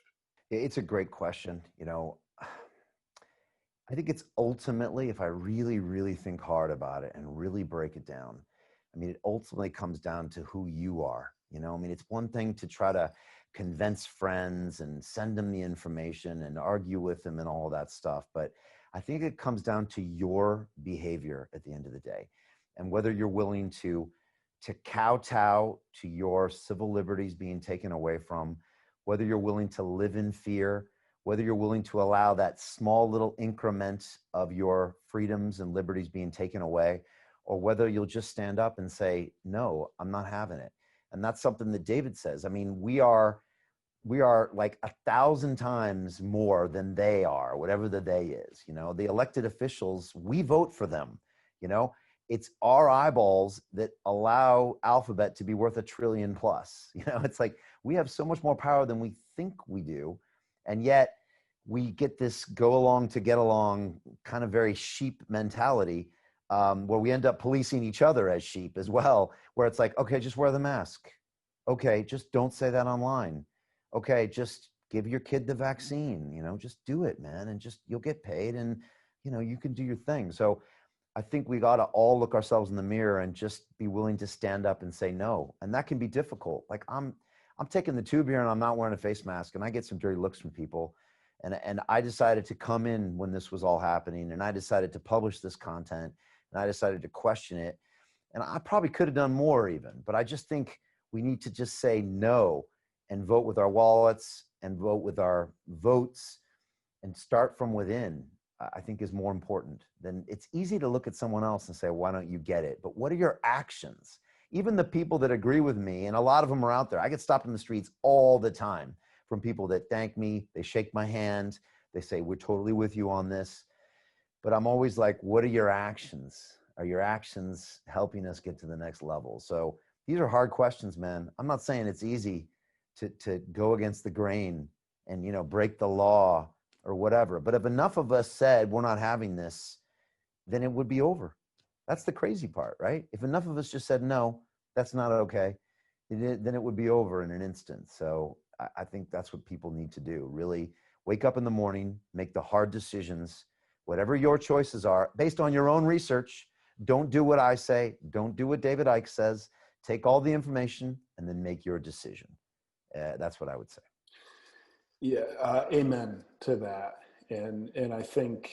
It's a great question. I think it's ultimately, if I really, really think hard about it and really break it down, I mean, it ultimately comes down to who you are. I mean, it's one thing to try to convince friends and send them the information and argue with them and all that stuff. But I think it comes down to your behavior at the end of the day, and whether you're willing to kowtow to your civil liberties being taken away from, whether you're willing to live in fear, whether you're willing to allow that small little increment of your freedoms and liberties being taken away, or whether you'll just stand up and say, no, I'm not having it. And that's something that David says. I mean, we are we are like 1,000 times more than they are, whatever the they is. You know, the elected officials, we vote for them. You know, it's our eyeballs that allow Alphabet to be worth $1 trillion plus. You know, it's like we have so much more power than we think we do. And yet we get this go along to get along kind of very sheep mentality, where we end up policing each other as sheep as well, where it's like, okay, just wear the mask. Okay, just don't say that online. Okay, just give your kid the vaccine, you know, just do it, man. And just, you'll get paid and, you know, you can do your thing. So I think we got to all look ourselves in the mirror and just be willing to stand up and say no. And that can be difficult. Like I'm taking the tube here and I'm not wearing a face mask and I get some dirty looks from people. And I decided to come in when this was all happening, and I decided to publish this content, and I decided to question it. And I probably could have done more even, but I just think we need to just say no and vote with our wallets and vote with our votes and start from within. I think is more important. Than it's easy to look at someone else and say, why don't you get it? But what are your actions? Even the people that agree with me, and a lot of them are out there. I get stopped in the streets all the time from people that thank me, they shake my hand, they say, we're totally with you on this. But I'm always like, what are your actions? Are your actions helping us get to the next level? So these are hard questions, man. I'm not saying it's easy to go against the grain and, you know, break the law or whatever. But if enough of us said, we're not having this, then it would be over. That's the crazy part, right? If enough of us just said, no, that's not okay, then it would be over in an instant. So I think that's what people need to do. Really wake up in the morning, make the hard decisions, whatever your choices are, based on your own research. Don't do what I say. Don't do what David Icke says. Take all the information and then make your decision. That's what I would say. Yeah, amen to that. And I think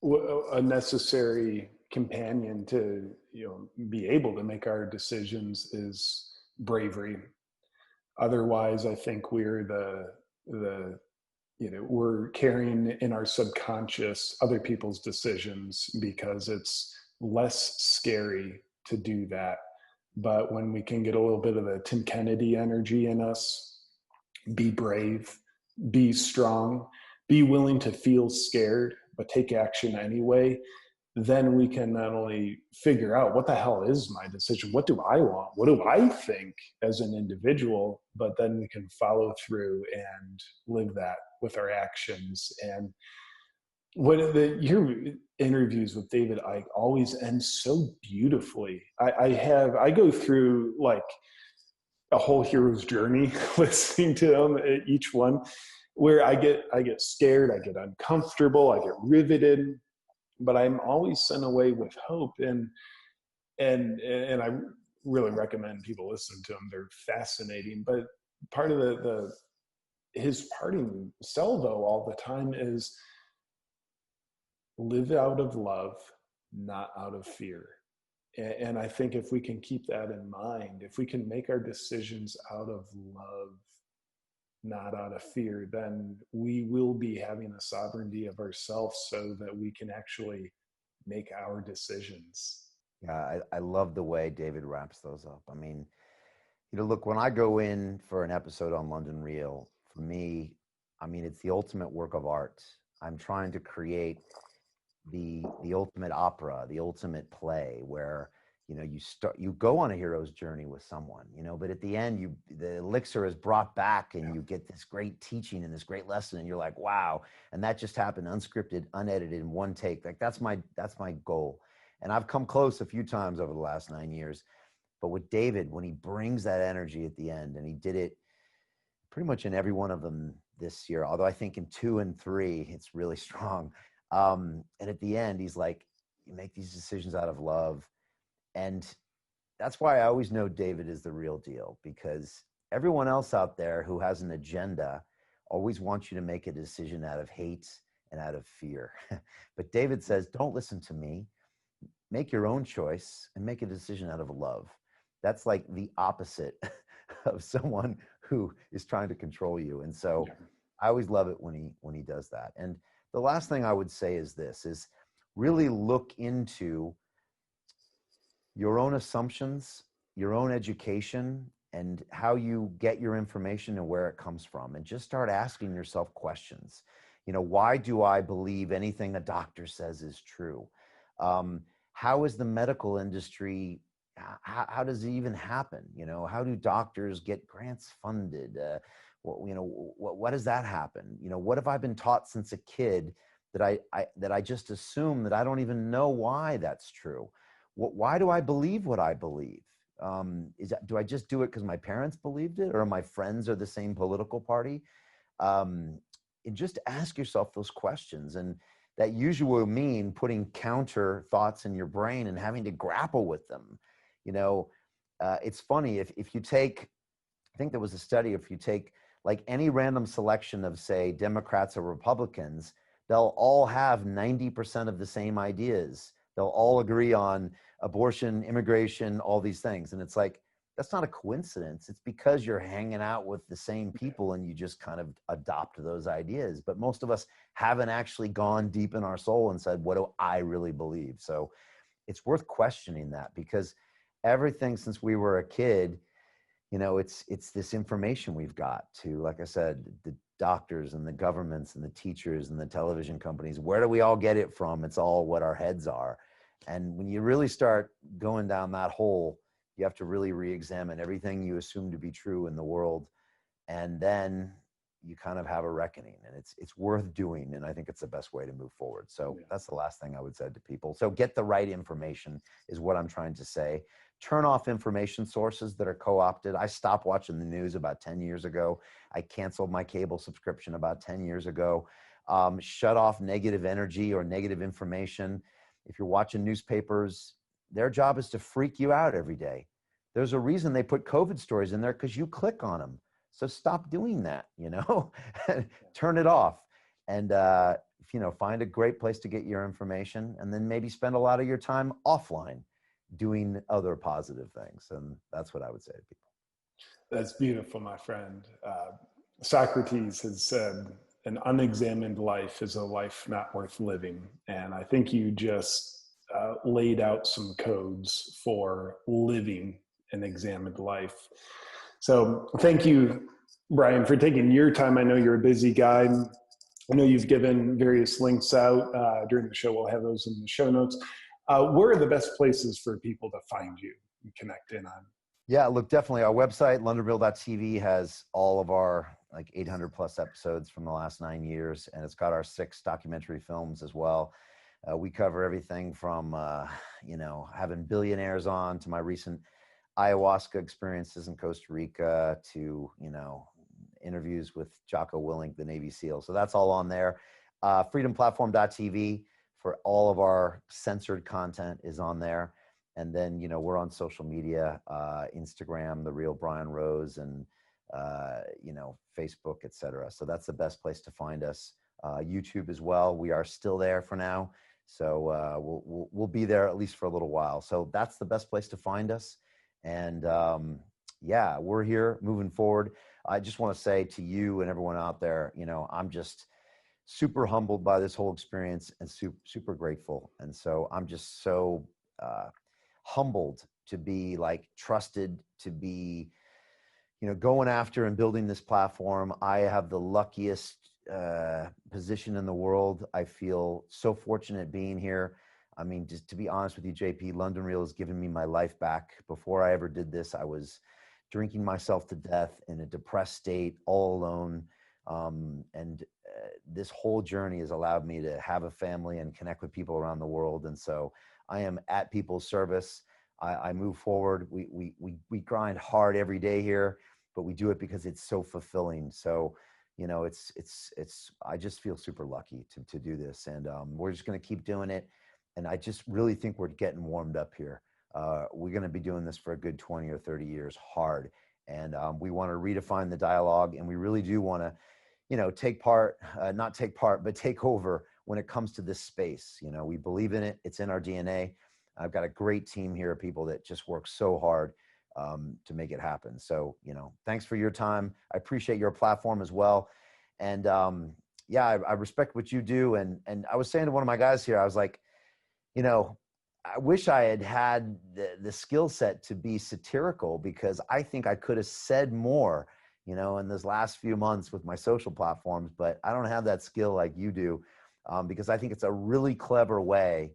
a necessary companion to, you know, be able to make our decisions is bravery. Otherwise, I think we're the you know, we're carrying in our subconscious other people's decisions because it's less scary to do that. But when we can get a little bit of the Tim Kennedy energy in us, be brave, be strong, be willing to feel scared, but take action anyway, then we can not only figure out what the hell is my decision, what do I want, what do I think as an individual, but then we can follow through and live that with our actions. And your interviews with David Icke always end so beautifully. I go through like a whole hero's journey listening to them, each one, where I get scared, I get uncomfortable, I get riveted, but I'm always sent away with hope. And I really recommend people listen to them. They're fascinating. But part of his parting salvo all the time is live out of love, not out of fear. And I think if we can keep that in mind, if we can make our decisions out of love, not out of fear, then we will be having the sovereignty of ourselves so that we can actually make our decisions. Yeah, I love the way David wraps those up. I mean, you know, look, when I go in for an episode on London Real, for me, I mean, it's the ultimate work of art. I'm trying to create the ultimate opera, the ultimate play where, you know, you go on a hero's journey with someone, you know, but at the end, the elixir is brought back and you get this great teaching and this great lesson and you're like, wow. And that just happened unscripted, unedited in one take. Like that's my goal. And I've come close a few times over the last 9 years, but with David, when he brings that energy at the end, and he did it pretty much in every one of them this year, although I think in 2 and 3, it's really strong. And at the end, he's like, you make these decisions out of love. And that's why I always know David is the real deal, because everyone else out there who has an agenda always wants you to make a decision out of hate and out of fear. But David says, don't listen to me. Make your own choice and make a decision out of love. That's like the opposite of someone who is trying to control you. And so I always love it when he does that. And the last thing I would say is this, is really look into your own assumptions, your own education, and how you get your information and where it comes from, and just start asking yourself questions. Why do I believe anything a doctor says is true? How is the medical industry, how does it even happen? How do doctors get grants funded? What does that happen? What have I been taught since a kid that I just assume that I don't even know why that's true? Why do I believe what I believe? Do I just do it because my parents believed it, or my friends are the same political party? And just ask yourself those questions. And that usually will mean putting counter thoughts in your brain and having to grapple with them. It's funny, if you take, I think there was a study, if you take like any random selection of, say, Democrats or Republicans, they'll all have 90% of the same ideas. They'll all agree on abortion, immigration, all these things. And it's like, that's not a coincidence. It's because you're hanging out with the same people and you just kind of adopt those ideas. But most of us haven't actually gone deep in our soul and said, what do I really believe? So it's worth questioning that, because everything since we were a kid, it's this information we've got to, like I said, the doctors and the governments and the teachers and the television companies. Where do we all get it from? It's all what our heads are. And when you really start going down that hole, you have to really re-examine everything you assume to be true in the world. And then you kind of have a reckoning, and it's worth doing. And I think it's the best way to move forward. So that's the last thing I would say to people. So get the right information is what I'm trying to say. Turn off information sources that are co-opted. I stopped watching the news about 10 years ago. I canceled my cable subscription about 10 years ago. Shut off negative energy or negative information. If you're watching newspapers, their job is to freak you out every day. There's a reason they put COVID stories in there, because you click on them. So stop doing that, turn it off. And, find a great place to get your information, and then maybe spend a lot of your time offline doing other positive things. And that's what I would say to people. That's beautiful, my friend. Socrates has said, an unexamined life is a life not worth living. And I think you just laid out some codes for living an examined life. So thank you, Brian, for taking your time. I know you're a busy guy. I know you've given various links out during the show. We'll have those in the show notes. Where are the best places for people to find you and connect in on? Yeah, look, definitely our website, londonreal.tv, has all of our like 800 plus episodes from the last 9 years. And it's got our 6 documentary films as well. We cover everything from, having billionaires on, to my recent ayahuasca experiences in Costa Rica, to, interviews with Jocko Willink, the Navy SEAL. So that's all on there. Freedomplatform.tv for all of our censored content is on there. And then, we're on social media, Instagram, The Real Brian Rose, and, Facebook, etc. So that's the best place to find us. YouTube as well. We are still there for now. So we'll be there at least for a little while. So that's the best place to find us. And we're here moving forward. I just want to say to you and everyone out there, I'm just super humbled by this whole experience and super grateful. And so I'm just so humbled to be trusted to be, going after and building this platform. I have the luckiest position in the world. I feel so fortunate being here. I mean, just to be honest with you, JP, London Real has given me my life back. Before I ever did this, I was drinking myself to death in a depressed state, all alone. This whole journey has allowed me to have a family and connect with people around the world. And so I am at people's service. I move forward. We grind hard every day here, but we do it because it's so fulfilling. So, I just feel super lucky to do this, and we're just going to keep doing it. And I just really think we're getting warmed up here. We're going to be doing this for a good 20 or 30 years hard. And we want to redefine the dialogue, and we really do want to, take part, not take part, but take over when it comes to this space. We believe in it. It's in our DNA. I've got a great team here of people that just work so hard to make it happen. So, thanks for your time. I appreciate your platform as well. And I respect what you do. And I was saying to one of my guys here, I was like, I wish I had had the skill set to be satirical, because I think I could have said more, in those last few months with my social platforms, but I don't have that skill like you do, because I think it's a really clever way,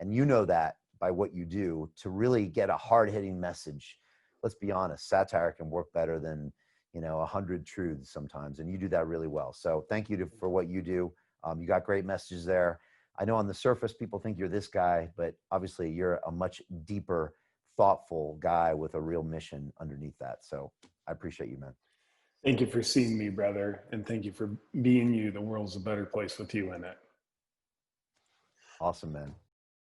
and you know that by what you do, to really get a hard-hitting message. Let's be honest, satire can work better than 100 truths sometimes, and you do that really well. So thank you for what you do. You got great messages there. I know on the surface people think you're this guy, but obviously you're a much deeper, thoughtful guy with a real mission underneath that. So I appreciate you, man. Thank you for seeing me, brother. And thank you for being you. The world's a better place with you in it. Awesome, man.